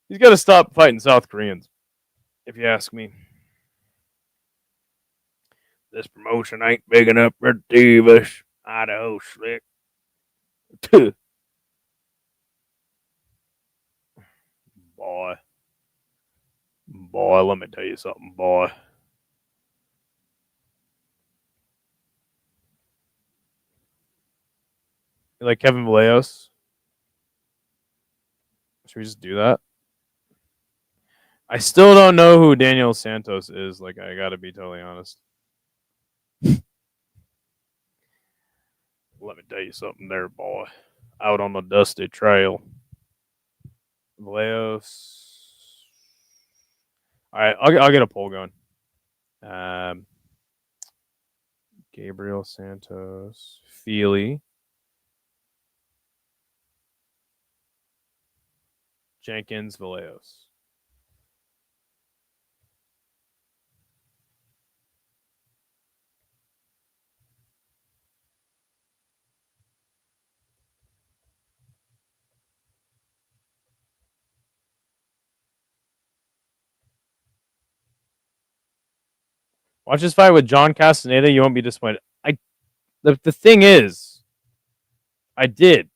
He's got to stop fighting South Koreans, if you ask me. This promotion ain't big enough for divas. Idaho slick. Boy. Boy, let me tell you something, boy. You like Kevin Vallejos? Should we just do that? I still don't know who Daniel Santos is. Like, I gotta be totally honest. Let me tell you something there, boy. Out on the dusty trail. Vallejos. All right, I'll get a poll going. Gabriel Santos, Feely, Jenkins, Vallejos. Watch this fight with John Castaneda. You won't be disappointed. The thing is, I did.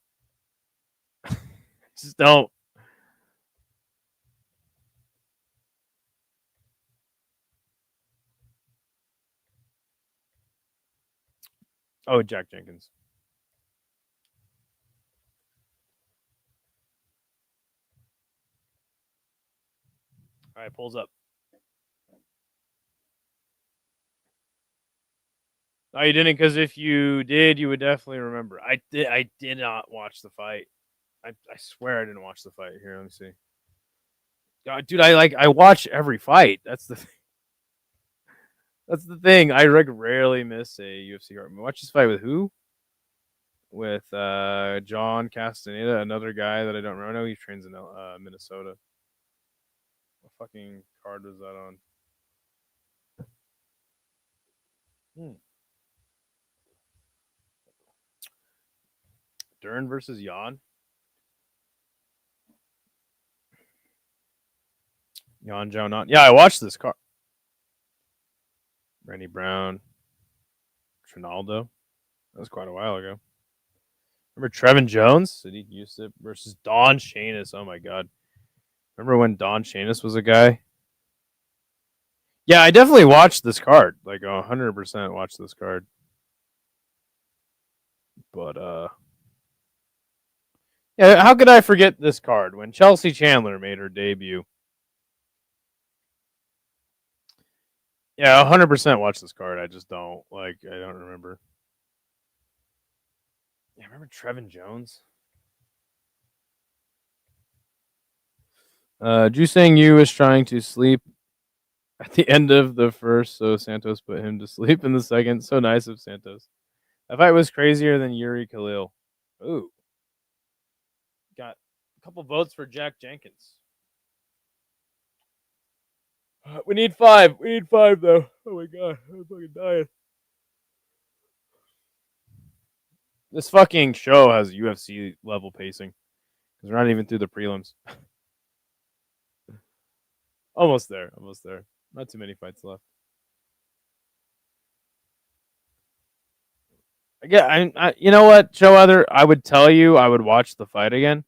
Just don't. Oh, Jack Jenkins. All right, pulls up. No, you didn't, because if you did, you would definitely remember. I did. I did not watch the fight. I swear I didn't watch the fight. Here, let me see. God, dude, I watch every fight. That's the thing. I rarely miss a UFC card. Watch this fight with who? With John Castaneda, another guy that I don't remember. I know he trains in Minnesota. What fucking card was that on? Dern versus Jan. Jan Jounan. Yeah, I watched this card. Randy Brown. Trinaldo. That was quite a while ago. Remember Trevin Jones? Sadiq Yusuf versus Don Shanis. Oh my god. Remember when Don Shanis was a guy? Yeah, I definitely watched this card. Like 100% watched this card. But yeah, how could I forget this card when Chelsea Chandler made her debut? Yeah, 100% watch this card. I just don't I don't remember. Yeah, remember Trevin Jones? Ju Sang Yu was trying to sleep at the end of the first, so Santos put him to sleep in the second. So nice of Santos. That fight was crazier than Yuri Khalil. Ooh. Got a couple votes for Jack Jenkins. We need 5. We need 5, though. Oh my god. I'm fucking dying. This fucking show has UFC level pacing. Because we're not even through the prelims. Almost there. Almost there. Not too many fights left. Yeah, you know what, Show Other? I would tell you I would watch the fight again,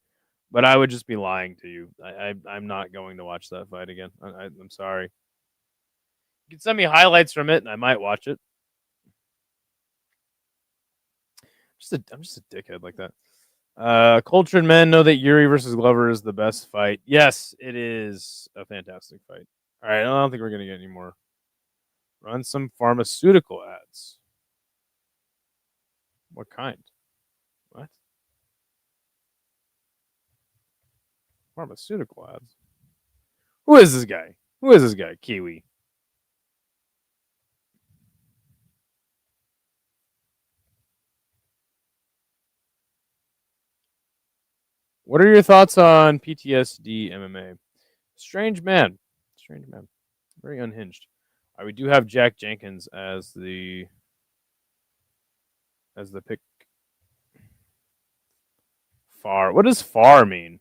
but I would just be lying to you. I'm not going to watch that fight again. I'm sorry. You can send me highlights from it, and I might watch it. I'm just a dickhead like that. Cultured men know that Yuri versus Glover is the best fight. Yes, it is a fantastic fight. All right, I don't think we're gonna get any more. Run some pharmaceutical ads. What kind? What? Pharmaceutical ads. Who is this guy? Who is this guy? Kiwi. What are your thoughts on PTSD MMA? Strange man. Strange man. Very unhinged. We do have Jack Jenkins as the pick. Far. What does far mean?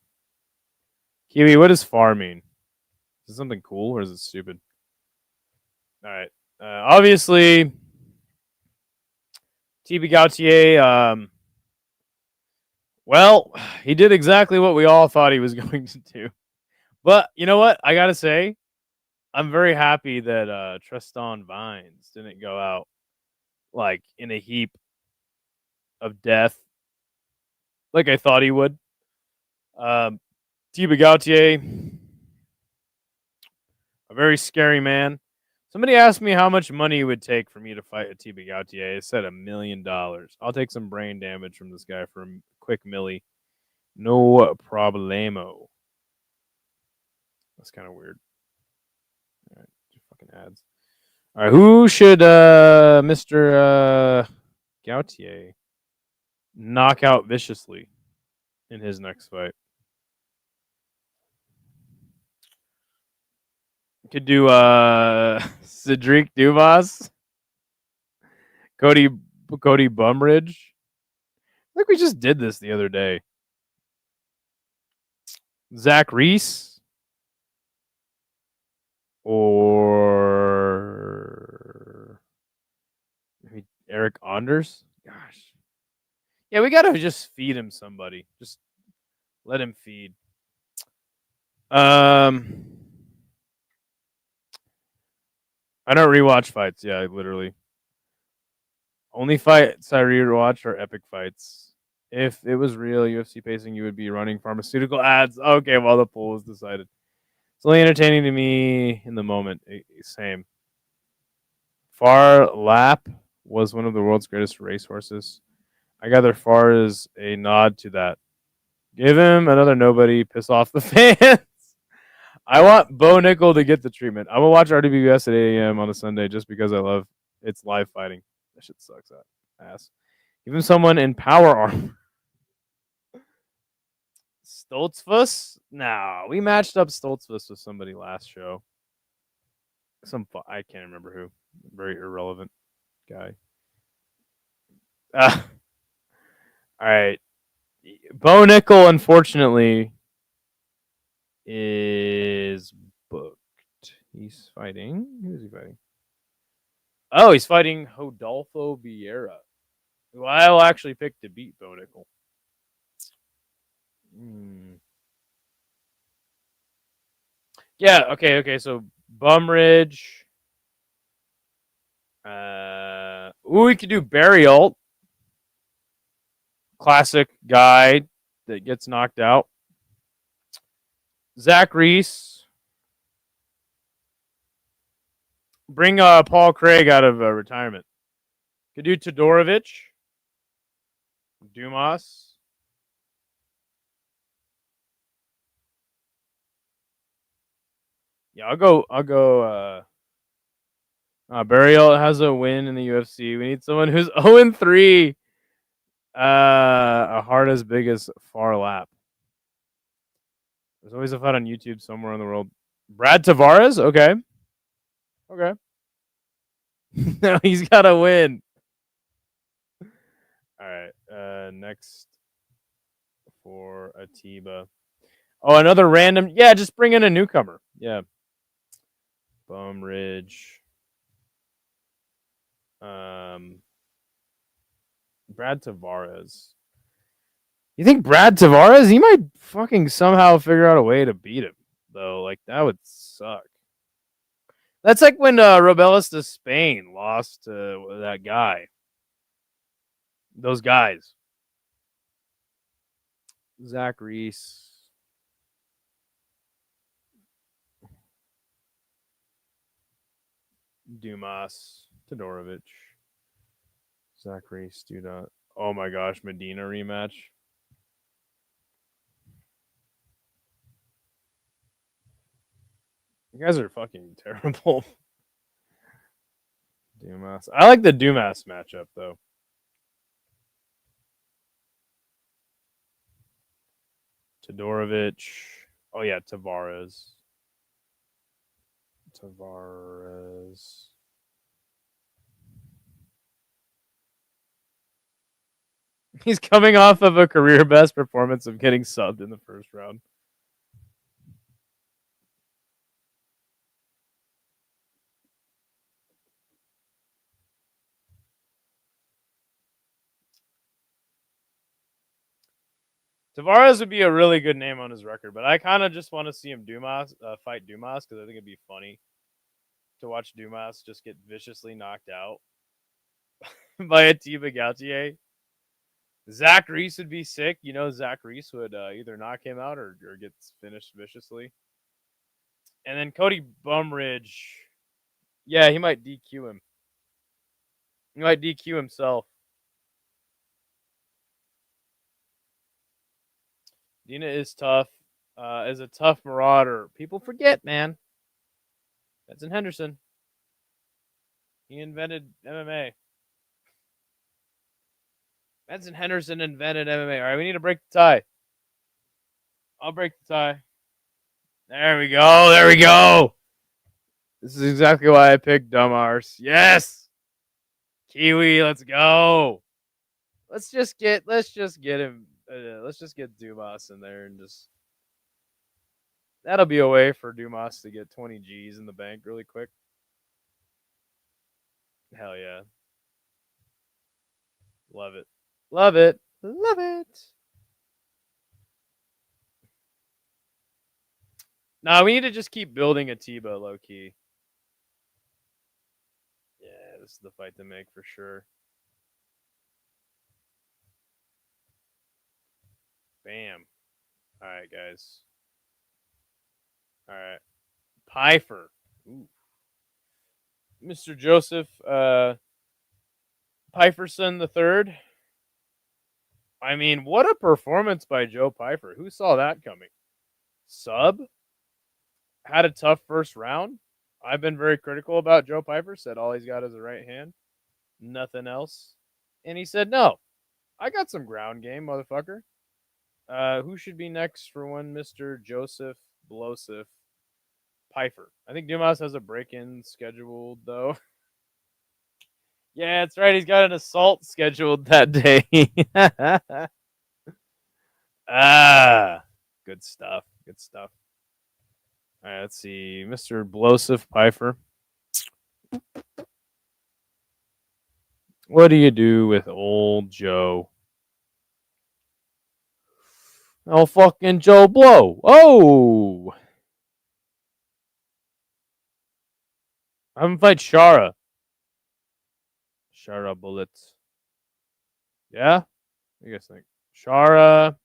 Kiwi, what does far mean? Is it something cool or is it stupid? All right. Obviously, TB Gautier, well, he did exactly what we all thought he was going to do. But you know what? I got to say, I'm very happy that Tristan Vines didn't go out like in a heap of death like I thought he would. TB Gautier, a very scary man. Somebody asked me how much money it would take for me to fight a TB Gautier. I said $1 million. I'll take some brain damage from this guy for a quick milli. No problemo. That's kind of weird. All right, fucking ads. All right, who should Mr. Gautier knock out viciously in his next fight? Could do Cedric Dumas, Cody Bumridge. I think we just did this the other day. Zach Reese or maybe Eric Anders. Gosh, yeah, we gotta just feed him somebody. Just let him feed. I don't rewatch fights. Yeah, literally. Only fights I rewatch are epic fights. If it was real UFC pacing, you would be running pharmaceutical ads. Okay, well, the poll was decided. It's only entertaining to me in the moment. Same. Far Lap was one of the world's greatest racehorses. I gather Far is a nod to that. Give him another nobody. Piss off the fans. I want Bo Nickel to get the treatment. I will watch RWBS at 8 a.m. on a Sunday just because I love its live fighting. That shit sucks ass. Give him someone in power armor. Stoltzfus? No, we matched up Stoltzfus with somebody last show. I can't remember who. Very irrelevant guy. All right. Bo Nickel, unfortunately, is booked. He's fighting. Who is he fighting? Oh, he's fighting Rodolfo Vieira, who I'll actually pick to beat Bo Nickel. Yeah, okay. So Bumridge. We could do Barry Alt. Classic guy that gets knocked out. Zach Reese. Bring Paul Craig out of retirement. Could do Todorovic. Dumas. Yeah, I'll go. Burial has a win in the UFC. We need someone who's 0-3. A heart as big as Far Lap. There's always a fight on YouTube somewhere in the world. Brad Tavares? Okay. No, he's got to win. All right. Next for Atiba. Oh, another random. Yeah, just bring in a newcomer. Yeah. Bumridge. Brad Tavares. You think Brad Tavares? He might fucking somehow figure out a way to beat him, though. Like, that would suck. That's like when Robelis de Spain lost to that guy. Those guys. Zach Reese. Dumas. Todorovic. Zach Reese. Oh my gosh, Medina rematch. You guys are fucking terrible. Dumas. I like the Dumas matchup, though. Todorovic. Oh, yeah, Tavares. He's coming off of a career best performance of getting subbed in the first round. Tavares would be a really good name on his record, but I kind of just want to see him fight Dumas because I think it'd be funny to watch Dumas just get viciously knocked out by a Tiba Gautier. Zach Reese would be sick. You know, Zach Reese would either knock him out or gets finished viciously. And then Cody Bumridge, yeah, he might DQ him. He might DQ himself. Dina is tough. Is a tough marauder. People forget, man. Benson Henderson. He invented MMA. Benson Henderson invented MMA. All right, we need to break the tie. I'll break the tie. There we go. There we go. This is exactly why I picked Dumb Arse. Yes. Kiwi, let's go. Let's just get him. Let's just get Dumas in there and just. That'll be a way for Dumas to get 20 G's in the bank really quick. Hell yeah. Love it. Love it. Love it. Nah, we need to just keep building Atiba low key. Yeah, this is the fight to make for sure. Bam. All right, guys. All right. Pfeiffer. Ooh. Mr. Joseph Pfeifferson III. I mean, what a performance by Joe Pfeiffer. Who saw that coming? Sub? Had a tough first round. I've been very critical about Joe Pfeiffer. Said all he's got is a right hand. Nothing else. And he said, no, I got some ground game, motherfucker. Who should be next for one Mr. Joseph Blosif Pfeiffer? I think Dumas has a break-in scheduled, though. Yeah, that's right. He's got an assault scheduled that day. Good stuff. Good stuff. All right, let's see. Mr. Blosif Pfeiffer. What do you do with old Joe? Oh, fucking Joe Blow. Oh! Have him fight Shara. Shara Bullets. Yeah? What do you guys think? Shara.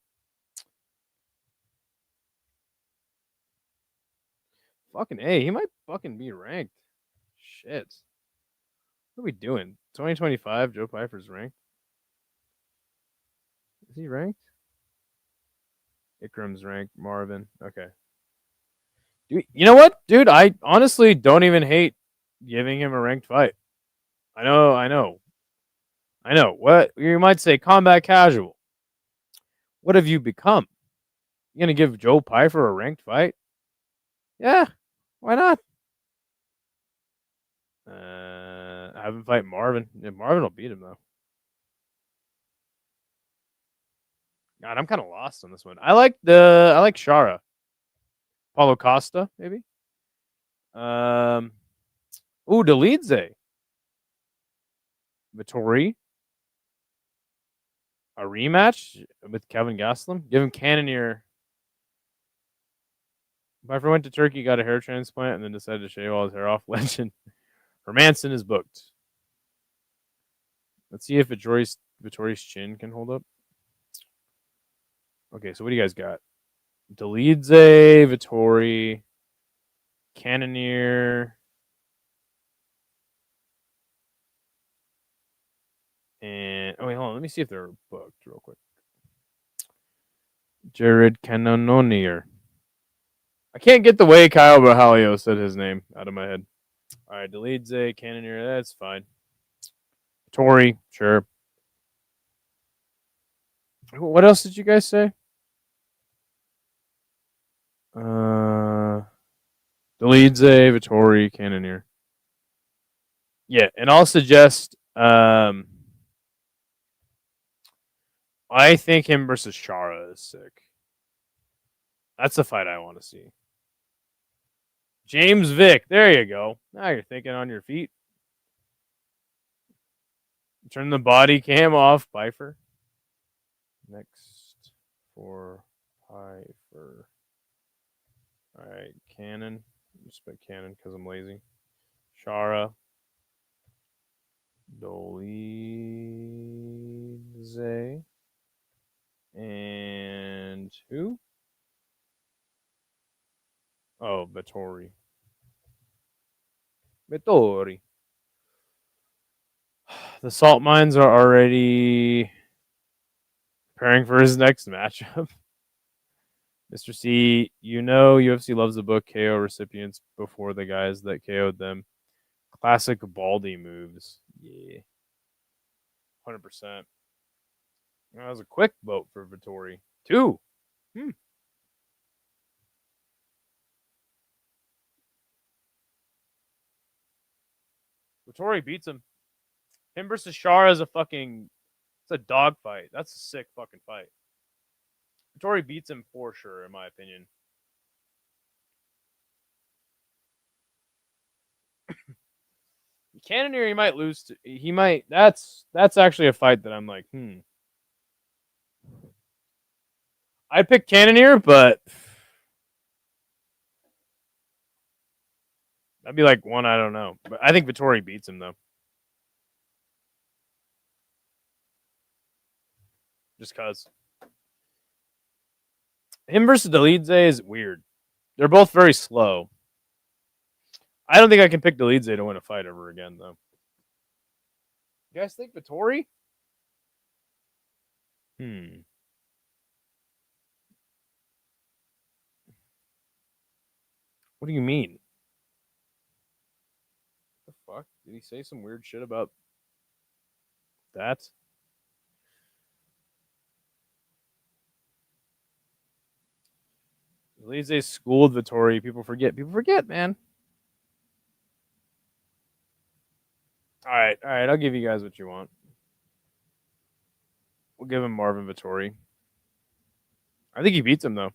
Fucking A. He might fucking be ranked. Shit. What are we doing? 2025, Joe Pfeiffer's ranked. Is he ranked? Ikram's ranked. Marvin. Okay. You know what, dude? I honestly don't even hate giving him a ranked fight. I know. What you might say, combat casual. What have you become? You gonna give Joe Pfeiffer a ranked fight? Yeah, why not? Have him fight Marvin. Yeah, Marvin will beat him though. God, I'm kind of lost on this one. I like Shara. Paulo Costa, maybe. Delidze. Vittori. A rematch with Kevin Gastelum. Give him Cannonier. Pfeiffer went to Turkey, got a hair transplant, and then decided to shave all his hair off. Legend. Hermanson is booked. Let's see if Vittori's chin can hold up. Okay, so what do you guys got? Delidze, Vittori, Cannonier, and wait, hold on. Let me see if they're booked real quick. Jared Cannonier. I can't get the way Kyle Bahalio said his name out of my head. All right, Delidze, Cannonier, that's fine. Vittori, sure. What else did you guys say? Delidze, Vittori, Cannonier. Yeah, and I'll suggest I think him versus Shara is sick. That's the fight I want to see. James Vick, there you go. Now you're thinking on your feet. Turn the body cam off, Pfeiffer. Next for Piper. All right, Cannon. Just put Cannon because I'm lazy. Shara. Dolidze. And who? Oh, Vittori. Vittori. The salt mines are already preparing for his next matchup. Mr. C, you know UFC loves to book KO recipients before the guys that KO'd them. Classic Baldy moves. Yeah. 100%. That was a quick vote for Vittori. 2. Vittori beats him. Him versus Shara is a fucking... It's a dog fight. That's a sick fucking fight. Vittori beats him for sure, in my opinion. Cannonier, he might lose. He might. That's actually a fight that I'm like, I picked Cannonier, but that'd be like one I don't know. But I think Vittori beats him though, just cause him versus Dolidze is weird. They're both very slow. I don't think I can pick Dolidze to win a fight ever again though. You guys think Vittori? What do you mean? What the fuck? Did he say some weird shit about that? Dolidze schooled Vittori. People forget. People forget, man. All right. I'll give you guys what you want. We'll give him Marvin Vittori. I think he beats him though.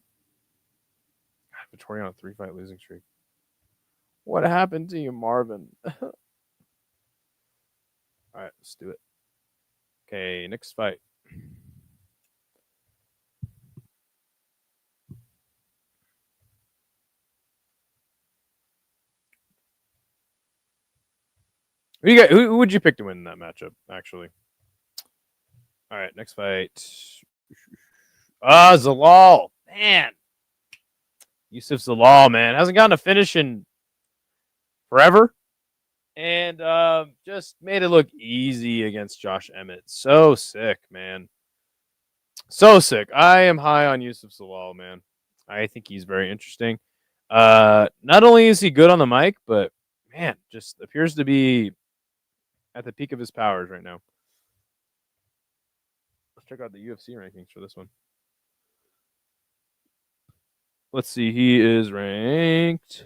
God, Vittori on a 3-fight losing streak. What happened to you, Marvin? All right, let's do it. Okay, next fight. Who would you pick to win that matchup? Actually. All right, next fight. Zalal, man. Yusuf Zalal, man, hasn't gotten a finish in forever, and just made it look easy against Josh Emmett. So sick, man. So sick. I am high on Yusuf Zalal, man. I think he's very interesting. Not only is he good on the mic, but man, just appears to be at the peak of his powers right now. Let's check out the UFC rankings for this one. Let's see. He is ranked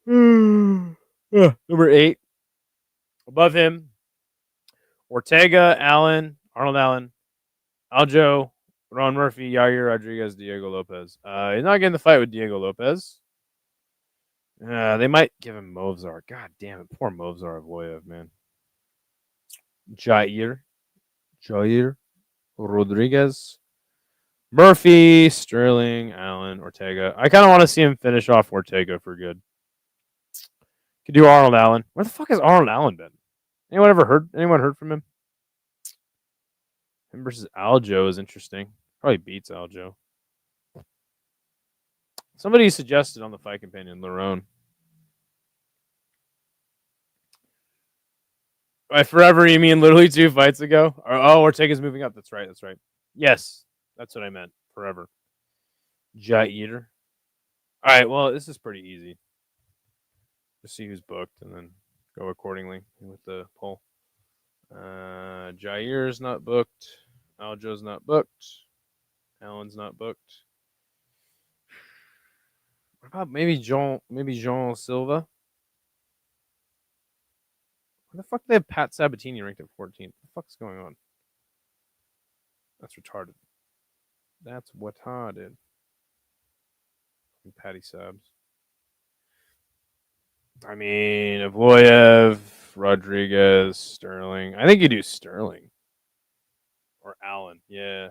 number 8. Above him, Ortega, Arnold Allen, Aljo, Ron Murphy, Yair Rodriguez, Diego Lopez. He's not getting the fight with Diego Lopez. They might give him Movzar. God damn it. Poor Movzar Evloev, man. Jair Rodriguez, Murphy, Sterling, Allen, Ortega. I kind of want to see him finish off Ortega for good. Could do Arnold Allen. Where the fuck has Arnold Allen been? Anyone heard from him? Him versus Aljo is interesting. Probably beats Aljo. Somebody suggested on the Fight Companion, Lerone. By forever, you mean literally 2 fights ago? Ortega's moving up. That's right. Yes, that's what I meant. Forever. Jair. All right, well, this is pretty easy. Just see who's booked and then go accordingly with the poll. Jair's not booked. Aljo's not booked. Allen's not booked. What about maybe Jean Silva? Where the fuck do they have Pat Sabatini ranked at 14th? What the fuck's going on? That's retarded. That's retarded. Patty Sabs. I mean, Evloev, Rodriguez, Sterling. I think you do Sterling. Or Allen, yeah.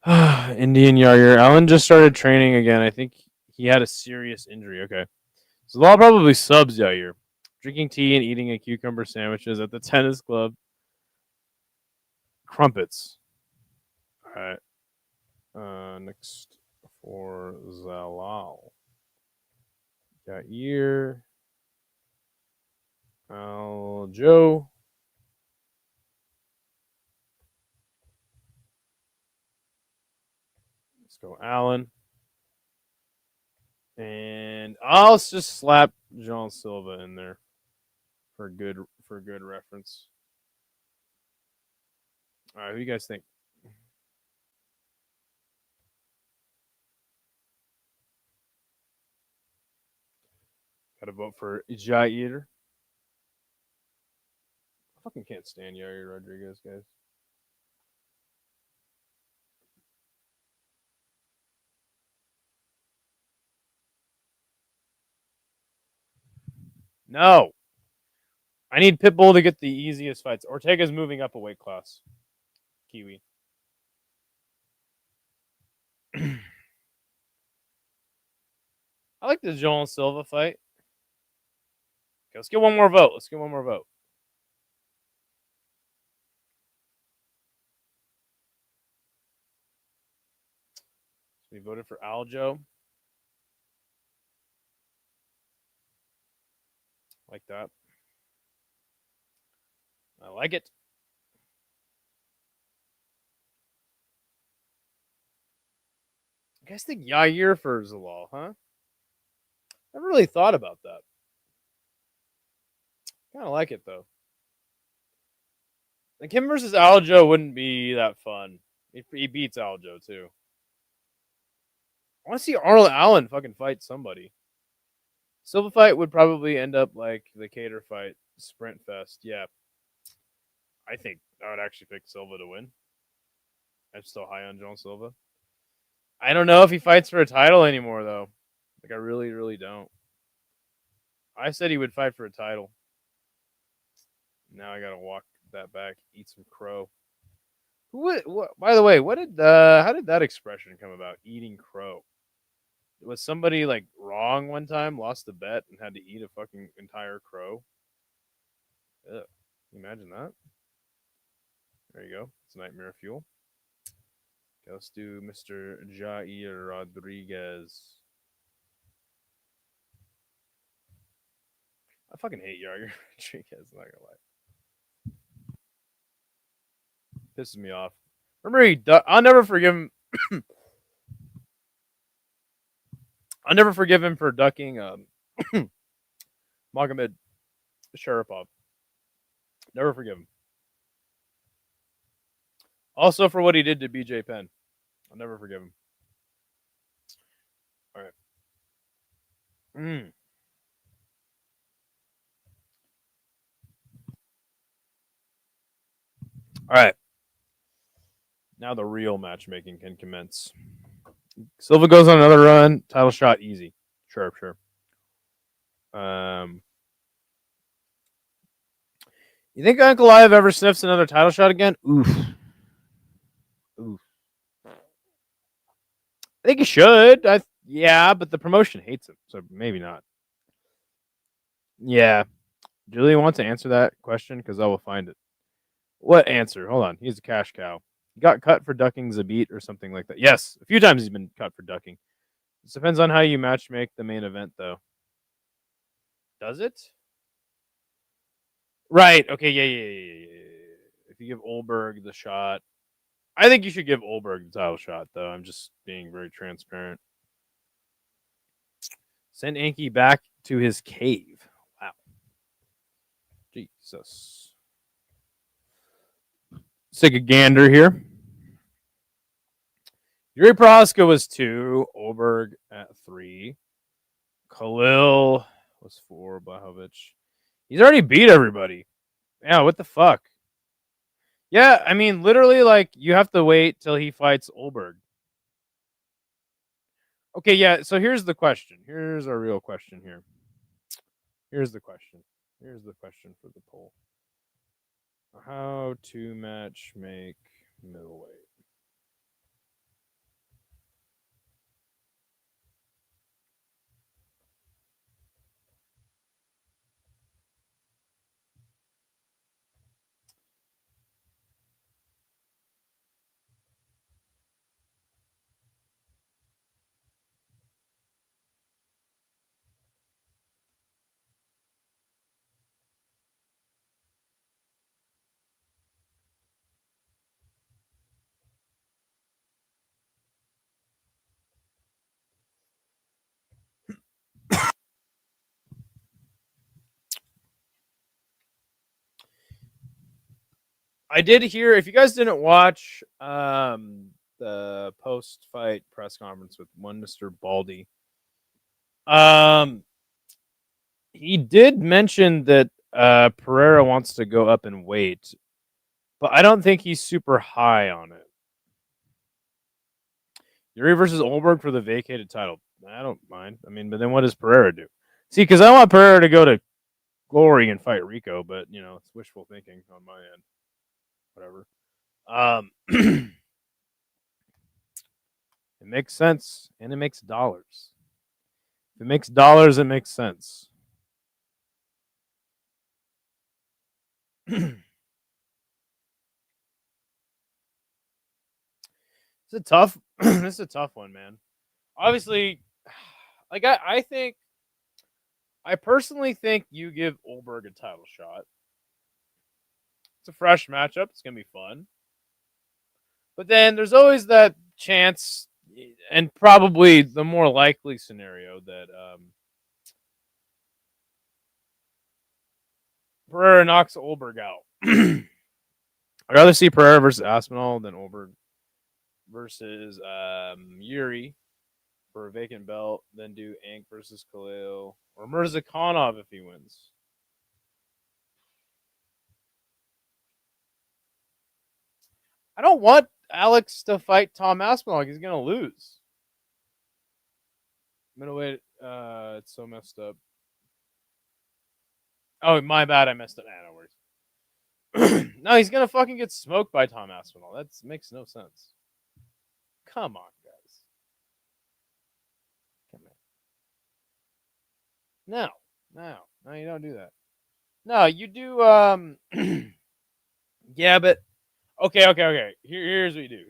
Indian Yair. Allen just started training again. I think he had a serious injury. Okay. So Law probably subs Yair. Drinking tea and eating a cucumber sandwiches at the tennis club. Crumpets. All right. Next for Zalal. Yair. Joe. Let's go Allen. And I'll just slap Jean Silva in there for good reference. All right, who do you guys think? Got to vote for Jair. I fucking can't stand Yair Rodriguez, guys. No. I need Pitbull to get the easiest fights. Ortega's moving up a weight class. Kiwi. I like the Jean Silva fight. Okay, let's get one more vote. We voted for Aljo. Like that. I like it. You guys think Yair for Zalal, huh? I never really thought about that. Kind of like it though. Like him versus Aljo wouldn't be that fun. He beats Aljo too. I want to see Arnold Allen fucking fight somebody. Silva fight would probably end up like the Cater fight, Sprint Fest. Yeah, I think I would actually pick Silva to win. I'm still high on John Silva. I don't know if he fights for a title anymore though. Like I really, really don't. I said he would fight for a title. Now I gotta walk that back, eat some crow. What? By the way, how did that expression come about? Eating crow. Was somebody like wrong one time, lost a bet, and had to eat a fucking entire crow? Ugh. Can you imagine that? There you go. It's nightmare fuel. Okay, let's do Mr. Jair Rodriguez. I fucking hate Jair Rodriguez. Not gonna lie. Pisses me off. Remember, I'll never forgive him. I'll never forgive him for ducking Magomed Sharapov. Never forgive him. Also for what he did to BJ Penn. I'll never forgive him. All right. All right. Now the real matchmaking can commence. Silva goes on another run. Title shot easy. Sure. You think Uncle Live ever sniffs another title shot again? Oof. I think he should. Yeah, but the promotion hates him, so maybe not. Yeah. Julie wants to answer that question because I will find it. What answer? Hold on. He's a cash cow. He got cut for ducking Zabit or something like that. Yes, a few times he's been cut for ducking. It depends on how you match make the main event, though. Does it? Right. Okay. Yeah. If you give Olberg the shot, I think you should give Olberg the title shot, though. I'm just being very transparent. Send Anki back to his cave. Wow. Jesus. Let's take a gander here. Yuri Prohaska was 2. Olberg at 3. Khalil was 4. Blahovic. He's already beat everybody. Yeah, what the fuck? Yeah, I mean, literally, like, you have to wait till he fights Olberg. Okay, yeah, so here's the question. Here's our real question here. Here's the question for the poll. How to match make middleweight. I did hear, if you guys didn't watch the post-fight press conference with one Mr. Baldy, he did mention that Pereira wants to go up in weight, but I don't think he's super high on it. Yuri versus Olberg for the vacated title. I don't mind. I mean, but then what does Pereira do? See, because I want Pereira to go to Glory and fight Rico, but it's wishful thinking on my end. Whatever. It makes sense, and it makes dollars. If it makes dollars, it makes sense. It's a tough. This is a tough one, man. Obviously, like I personally think you give Olberg a title shot. It's a fresh matchup. It's gonna be fun. But then there's always that chance, and probably the more likely scenario, that Pereira knocks Olberg out. I'd rather see Pereira versus Aspinall than Olberg versus Yuri for a vacant belt, then do Ank versus Khalil, or Mirzakhanov if he wins. I don't want Alex to fight Tom Aspinall. He's gonna lose. Middleweight, it's so messed up. Oh, my bad. I messed up. No worries. No, he's gonna fucking get smoked by Tom Aspinall. That makes no sense. Come on, guys. Come on. No, you don't do that. No, you do. Yeah, but okay. Here's what you do.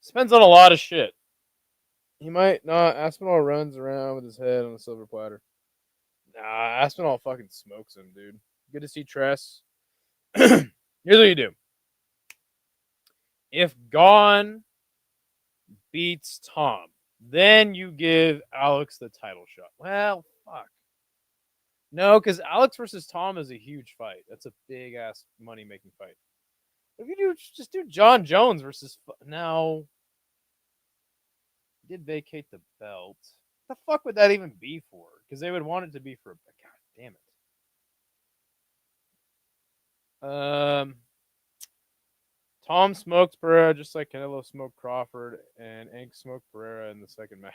Depends on a lot of shit. He might not. Aspinall runs around with his head on a silver platter. Nah, Aspinall fucking smokes him, dude. Good to see Tress. Here's what you do. If Gone beats Tom, then you give Alex the title shot. Well, fuck. No, because Alex versus Tom is a huge fight. That's a big ass money making fight. If you just do John Jones versus no, he did vacate the belt. What the fuck would that even be for? Because they would want it to be for. God damn it. Tom smoked Pereira just like Canelo smoked Crawford, and Ank smoked Pereira in the second match.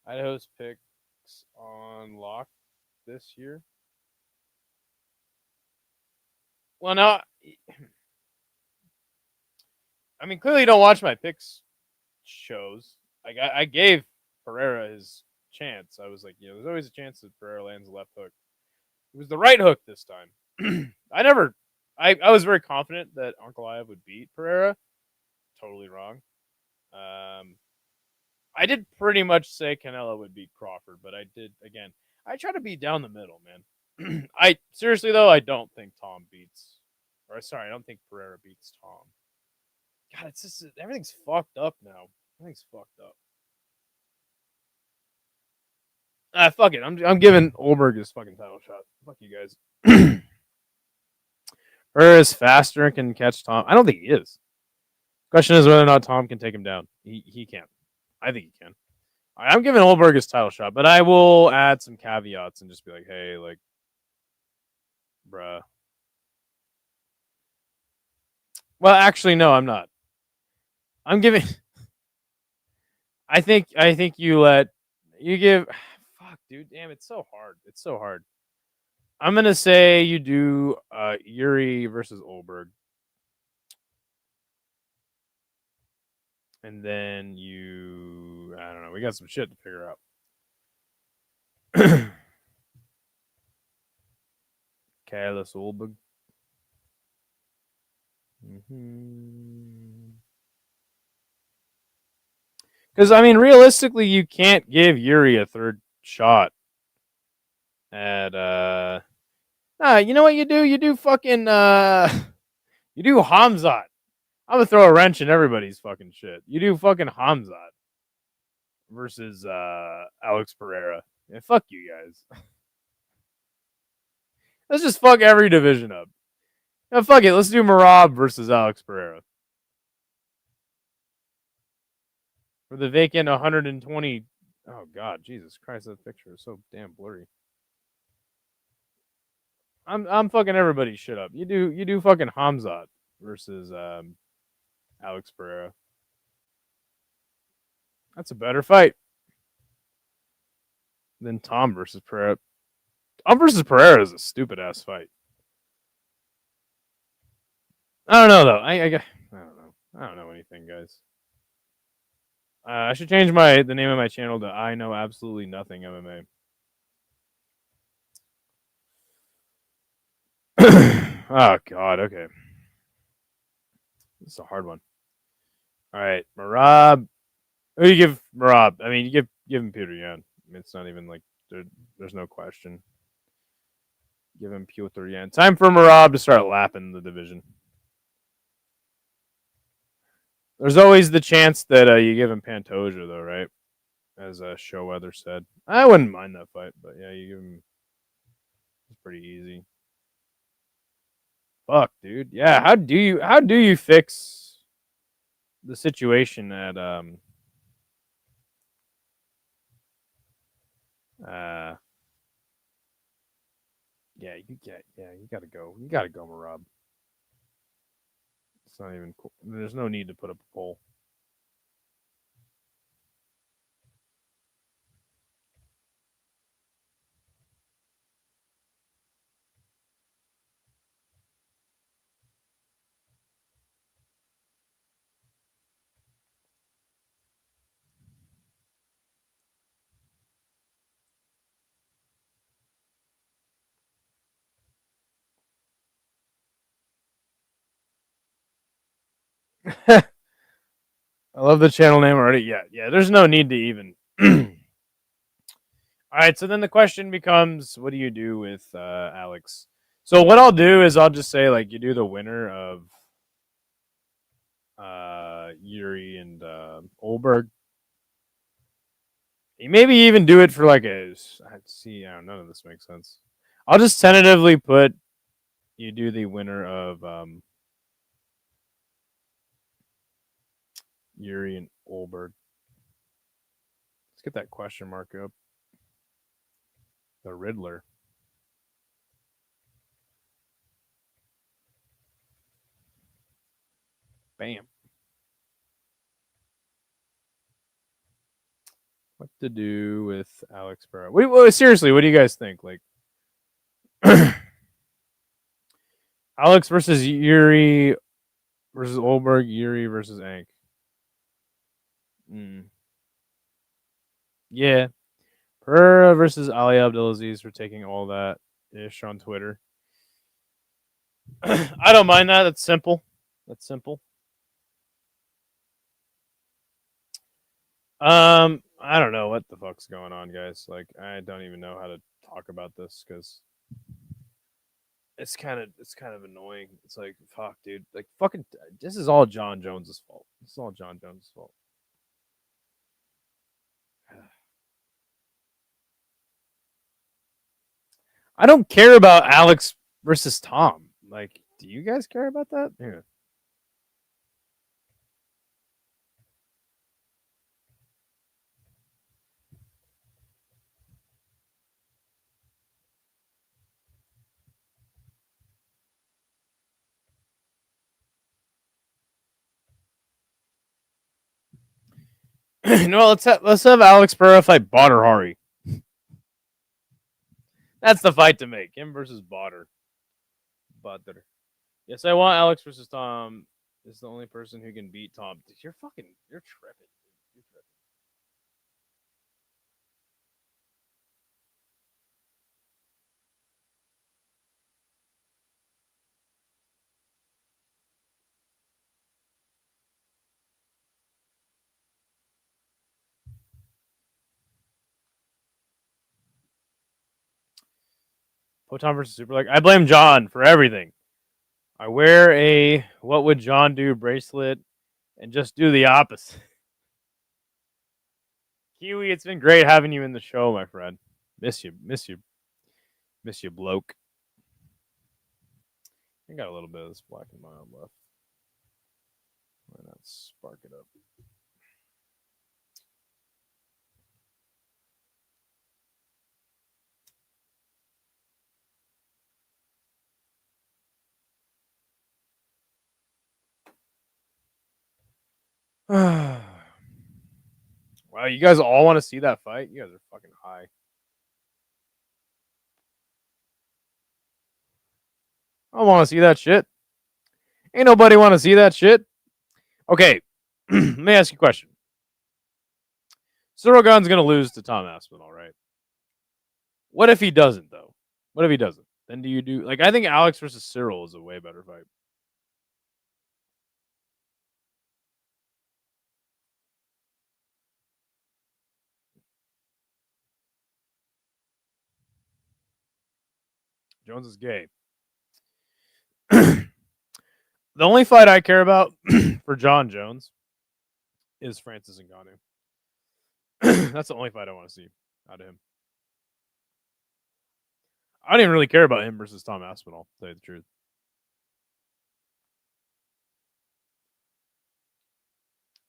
Idaho's picks on lock this year. Well, no. I mean, clearly you don't watch my picks shows. Like I gave Pereira his chance. I was like, there's always a chance that Pereira lands a left hook. It was the right hook this time. I was very confident that Ankalaev would beat Pereira. Totally wrong. I did pretty much say Canelo would beat Crawford, but I try to be down the middle, man. I seriously though, I don't think I don't think Pereira beats Tom. God, it's just everything's fucked up now. Everything's fucked up. Fuck it. I'm giving Olberg his fucking title shot. Fuck you guys. Pereira is faster and can catch Tom. I don't think he is. Question is whether or not Tom can take him down. He can. I think he can. I'm giving Olberg his title shot, but I will add some caveats and just be like, hey, like, bruh. Well, actually, no, I'm not. I'm giving. I think you give. Fuck, dude. Damn, it's so hard. It's so hard. I'm gonna say you do Yuri versus Olberg, and then I don't know. We got some shit to figure out. Carlos Olberg. Because I mean, realistically, you can't give Yuri a third shot at you know what you do? You do fucking you do Hamzat. I'm gonna throw a wrench in everybody's fucking shit. You do fucking Hamzat versus Alex Pereira. Yeah, fuck you guys. Let's just fuck every division up. Now, fuck it. Let's do Merab versus Alex Pereira for the vacant 120. Oh God, Jesus Christ! That picture is so damn blurry. I'm fucking everybody's shit up. You do fucking Hamzat versus Alex Pereira. That's a better fight than Tom versus Pereira. Tom versus Pereira is a stupid ass fight. I don't know though. I don't know. I don't know anything, guys. I should change the name of my channel to I Know Absolutely Nothing MMA. Oh God. Okay. This is a hard one. All right, Merab. Who do you give Merab? I mean, you give him Peter Yan. I mean, it's not even like there's no question. Give him Piotr Yan. Time for Merab to start lapping the division. There's always the chance that you give him Pantoja, though, right? As Showweather said. I wouldn't mind that fight, but yeah, you give him. It's pretty easy. Fuck, dude. Yeah, how do you fix the situation at you gotta go. You gotta go, Merab. It's not even cool. There's no need to put up a poll. I love the channel name already. Yeah. There's no need to even. All right. So then the question becomes, what do you do with Alex? So what I'll do is I'll just say like you do the winner of Yuri and Olberg. You maybe even do it for like a. See, I don't know. None of this makes sense. I'll just tentatively put you do the winner of Yuri and Olberg. Let's get that question mark up. The Riddler. Bam. What to do with Alex Pereira? Seriously, what do you guys think? Like Alex versus Yuri versus Olberg, Yuri versus Ank. Yeah. Pereira versus Ali Abdelaziz for taking all that ish on Twitter. I don't mind that. That's simple. I don't know what the fuck's going on, guys. Like, I don't even know how to talk about this because it's kind of annoying. It's like, fuck, dude. Like, fucking, this is all John Jones's fault. This is all John Jones's fault. I don't care about Alex versus Tom. Like, do you guys care about that? Yeah. No, let's have Alex Pereira fight Badr Hari. That's the fight to make. Him versus Badr. Yes, I want Alex versus Tom. Is the only person who can beat Tom. You're tripping. You're tripping. Poton versus Super. Like, I blame John for everything. I wear a what would John do bracelet and just do the opposite. Kiwi, it's been great having you in the show, my friend. Miss you, bloke. I got a little bit of this black and mild left. Why not spark it up? Wow, you guys all want to see that fight? You guys are fucking high. I don't want to see that shit. Ain't nobody want to see that shit. Okay, let me ask you a question. Cyril Gahn's going to lose to Tom Aspinall, right? What if he doesn't, though? What if he doesn't? Then do you do... Like, I think Alex versus Cyril is a way better fight. Jones is gay. The only fight I care about for John Jones is Francis Ngannou. That's the only fight I want to see out of him. I don't even really care about him versus Tom Aspinall, to tell you the truth.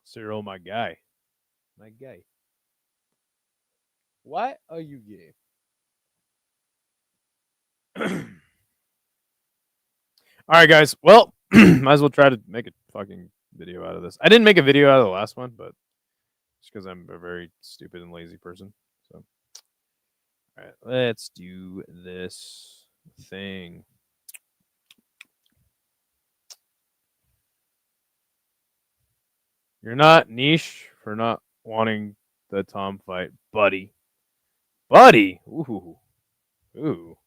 Cyril, my guy. My guy. Why are you gay? All right, guys. Well, might as well try to make a fucking video out of this. I didn't make a video out of the last one, but just because I'm a very stupid and lazy person. So, all right, let's do this thing. You're not niche for not wanting the Tom fight, buddy. Buddy. Ooh. Ooh.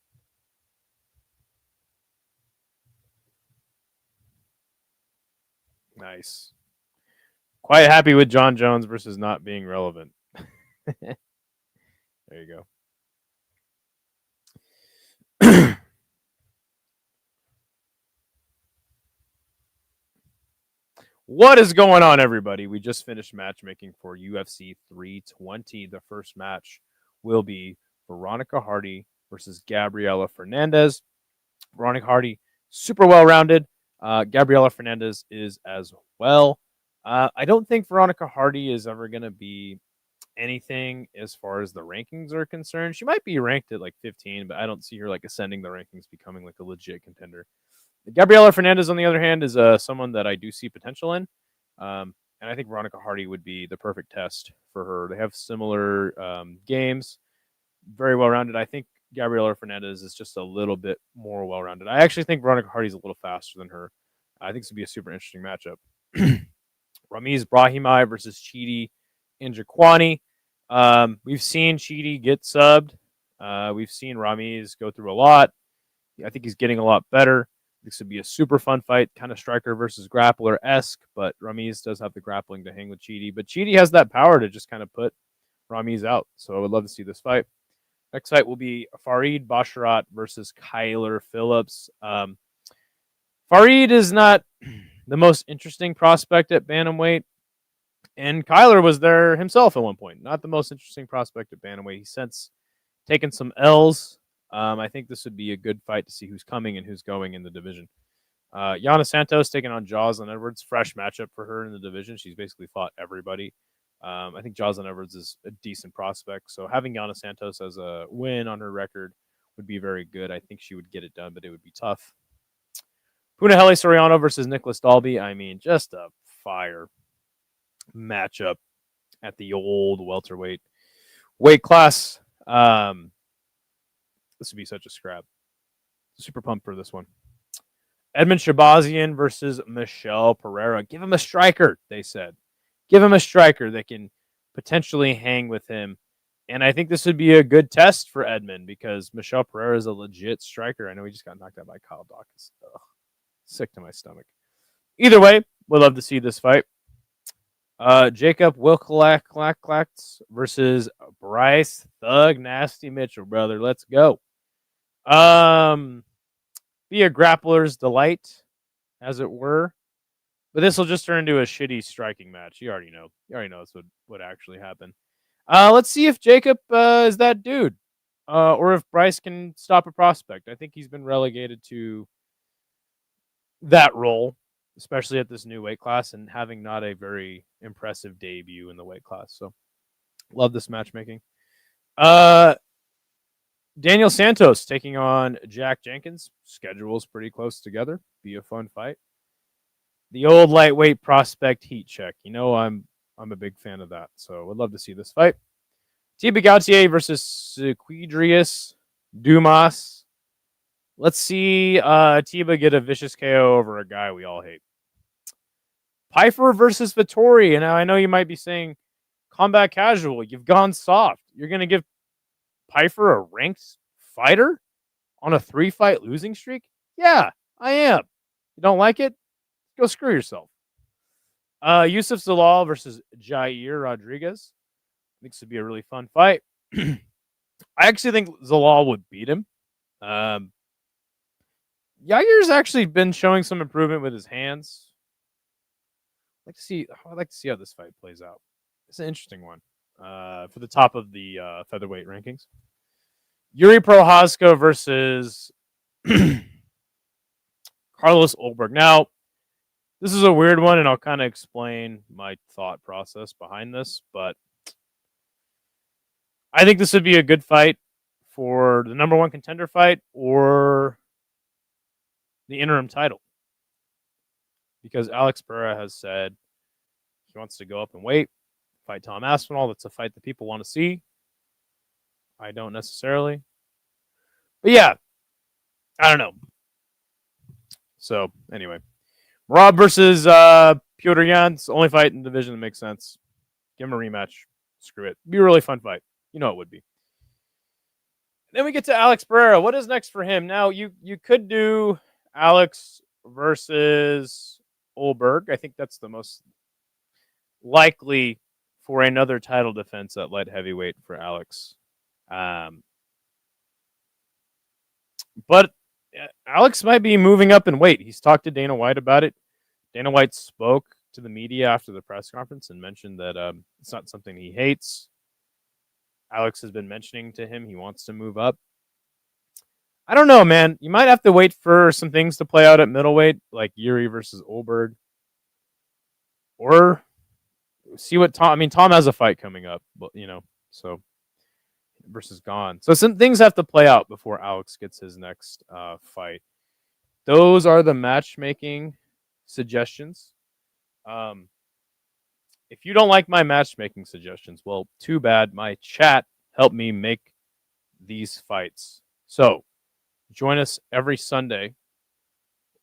Nice. Quite happy with John Jones versus not being relevant. There you go. What is going on, everybody? We just finished matchmaking for UFC 320. The first match will be Veronica Hardy versus Gabriela Fernandez. Veronica Hardy, super well-rounded. Gabriela Fernandez is as well. I don't think Veronica Hardy is ever going to be anything as far as the rankings are concerned. She might be ranked at like 15, but I don't see her like ascending the rankings, becoming like a legit contender. Gabriela Fernandez, on the other hand, is someone that I do see potential in. And I think Veronica Hardy would be the perfect test for her. They have similar games, very well-rounded. I think Gabriela Fernandez is just a little bit more well-rounded. I actually think Veronica Hardy is a little faster than her. I think this would be a super interesting matchup. Ramiz Brahimaj versus Chidi Njokuani. We've seen Chidi get subbed. We've seen Ramiz go through a lot. I think he's getting a lot better. This would be a super fun fight, kind of striker versus grappler-esque, but Ramiz does have the grappling to hang with Chidi. But Chidi has that power to just kind of put Ramiz out. So I would love to see this fight. Next fight will be Farid Basharat versus Kyler Phillips. Farid is not the most interesting prospect at bantamweight, and Kyler was there himself at one point. Not the most interesting prospect at bantamweight. He's since taken some L's. I think this would be a good fight to see who's coming and who's going in the division. Yana Santos taking on Jocelyn Edwards. Fresh matchup for her in the division. She's basically fought everybody. I think Jocelyn Edwards is a decent prospect. So having Yana Santos as a win on her record would be very good. I think she would get it done, but it would be tough. Punahele Soriano versus Nicholas Dalby. I mean, just a fire matchup at the old welterweight weight class. This would be such a scrap. Super pumped for this one. Edmund Shabazian versus Michelle Pereira. Give him a striker, they said. Give him a striker that can potentially hang with him. And I think this would be a good test for Edmund because Michelle Pereira is a legit striker. I know he just got knocked out by Kyle Dawkins. Ugh, sick to my stomach. Either way, we'll love to see this fight. Jacob Wilklack versus Bryce Thug Nasty Mitchell, brother. Let's go. Be a grappler's delight, as it were. But this will just turn into a shitty striking match. You already know. You already know this would actually happen. Let's see if Jacob is that dude. Or if Bryce can stop a prospect. I think he's been relegated to that role, especially at this new weight class and having not a very impressive debut in the weight class. So love this matchmaking. Daniel Santos taking on Jack Jenkins. Schedule's pretty close together. Be a fun fight. The old lightweight prospect heat check. You know I'm a big fan of that. So would love to see this fight. Tiba Gautier versus Sequidrius Dumas. Let's see Tiba get a vicious KO over a guy we all hate. Pfeiffer versus Vittori. And I know you might be saying, combat casual, you've gone soft. You're going to give Pfeiffer a ranked fighter on a 3-fight losing streak? Yeah, I am. You don't like it? Go screw yourself. Yusuf Zalal versus Jair Rodriguez. I think this would be a really fun fight. I actually think Zalal would beat him. Jair's actually been showing some improvement with his hands. I'd like to see how this fight plays out. It's an interesting one for the top of the featherweight rankings. Yuri Prohaska versus Carlos Ulberg. Now, this is a weird one, and I'll kind of explain my thought process behind this, but I think this would be a good fight for the number one contender fight or the interim title. Because Alex Pereira has said he wants to go up and wait, fight Tom Aspinall. That's a fight that people want to see. I don't necessarily. But yeah, I don't know. So, anyway. Rob versus Piotr Yan. It's the only fight in the division that makes sense. Give him a rematch. Screw it. Be a really fun fight. You know it would be. Then we get to Alex Pereira. What is next for him? Now, you could do Alex versus Ulberg. I think that's the most likely for another title defense at light heavyweight for Alex. But Alex might be moving up in weight. He's talked to Dana White about it. Dana White spoke to the media after the press conference and mentioned that it's not something he hates. Alex has been mentioning to him he wants to move up. I don't know, man. You might have to wait for some things to play out at middleweight, like Yuri versus Ulberg. Or see what Tom... I mean, Tom has a fight coming up, but so versus Gone. So some things have to play out before Alex gets his next fight. Those are the matchmaking suggestions. If you don't like my matchmaking suggestions, well, too bad. My chat helped me make these fights. So join us every Sunday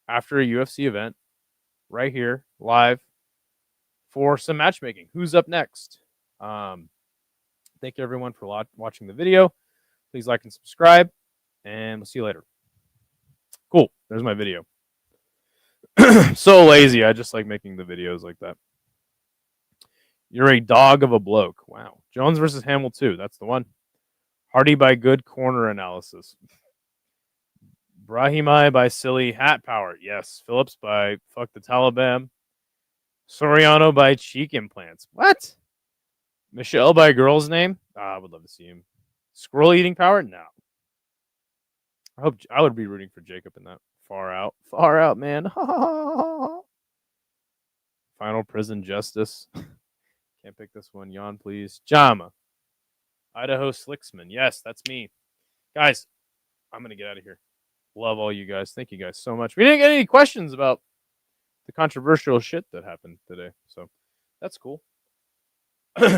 after a UFC event right here live for some matchmaking. Who's up next? Thank you everyone for watching the video. Please like and subscribe, and we'll see you later. Cool. There's my video. So lazy. I just like making the videos like that. You're a dog of a bloke. Wow. Jones versus Hamill 2. That's the one. Hardy by good corner analysis. Brahimai by silly hat power. Yes. Phillips by fuck the Taliban. Soriano by cheek implants. What? Michelle by girl's name? I would love to see him. Squirrel eating power? No. I would be rooting for Jacob in that. Far out, man. Final prison justice. Can't pick this one. Yawn, please. Jama. Idaho Slicksman. Yes, that's me. Guys, I'm going to get out of here. Love all you guys. Thank you guys so much. We didn't get any questions about the controversial shit that happened today. So that's cool.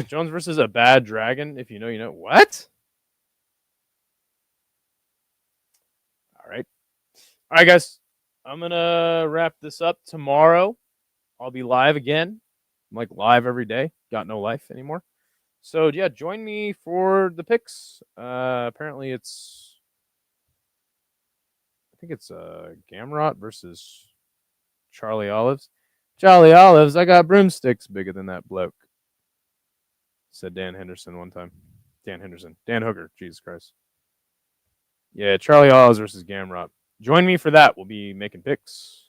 Jones versus a bad dragon. If you know, you know. What? All right. All right, guys. I'm going to wrap this up tomorrow. I'll be live again. I'm like live every day. Got no life anymore. So, yeah, join me for the picks. Apparently, I think it's Gamrot versus Charlie Olives. Charlie Olives, I got broomsticks bigger than that bloke. Said Dan Henderson one time. Dan Hooker. Jesus Christ. Yeah, Charlie Olives versus Gamrot. Join me for that. We'll be making picks.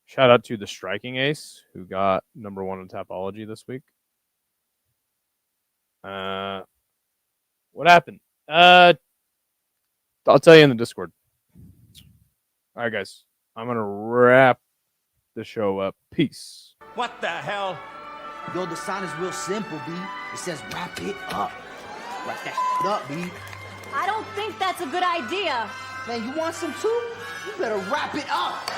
Shout out to the Striking Ace, who got number 1 in Tapology this week. What happened? I'll tell you in the Discord. All right, guys. I'm gonna wrap the show up. Peace. What the hell? Yo, the sign is real simple, B. It says wrap it up. Wrap that up, B. I don't think that's a good idea. Man, you want some too? You better wrap it up.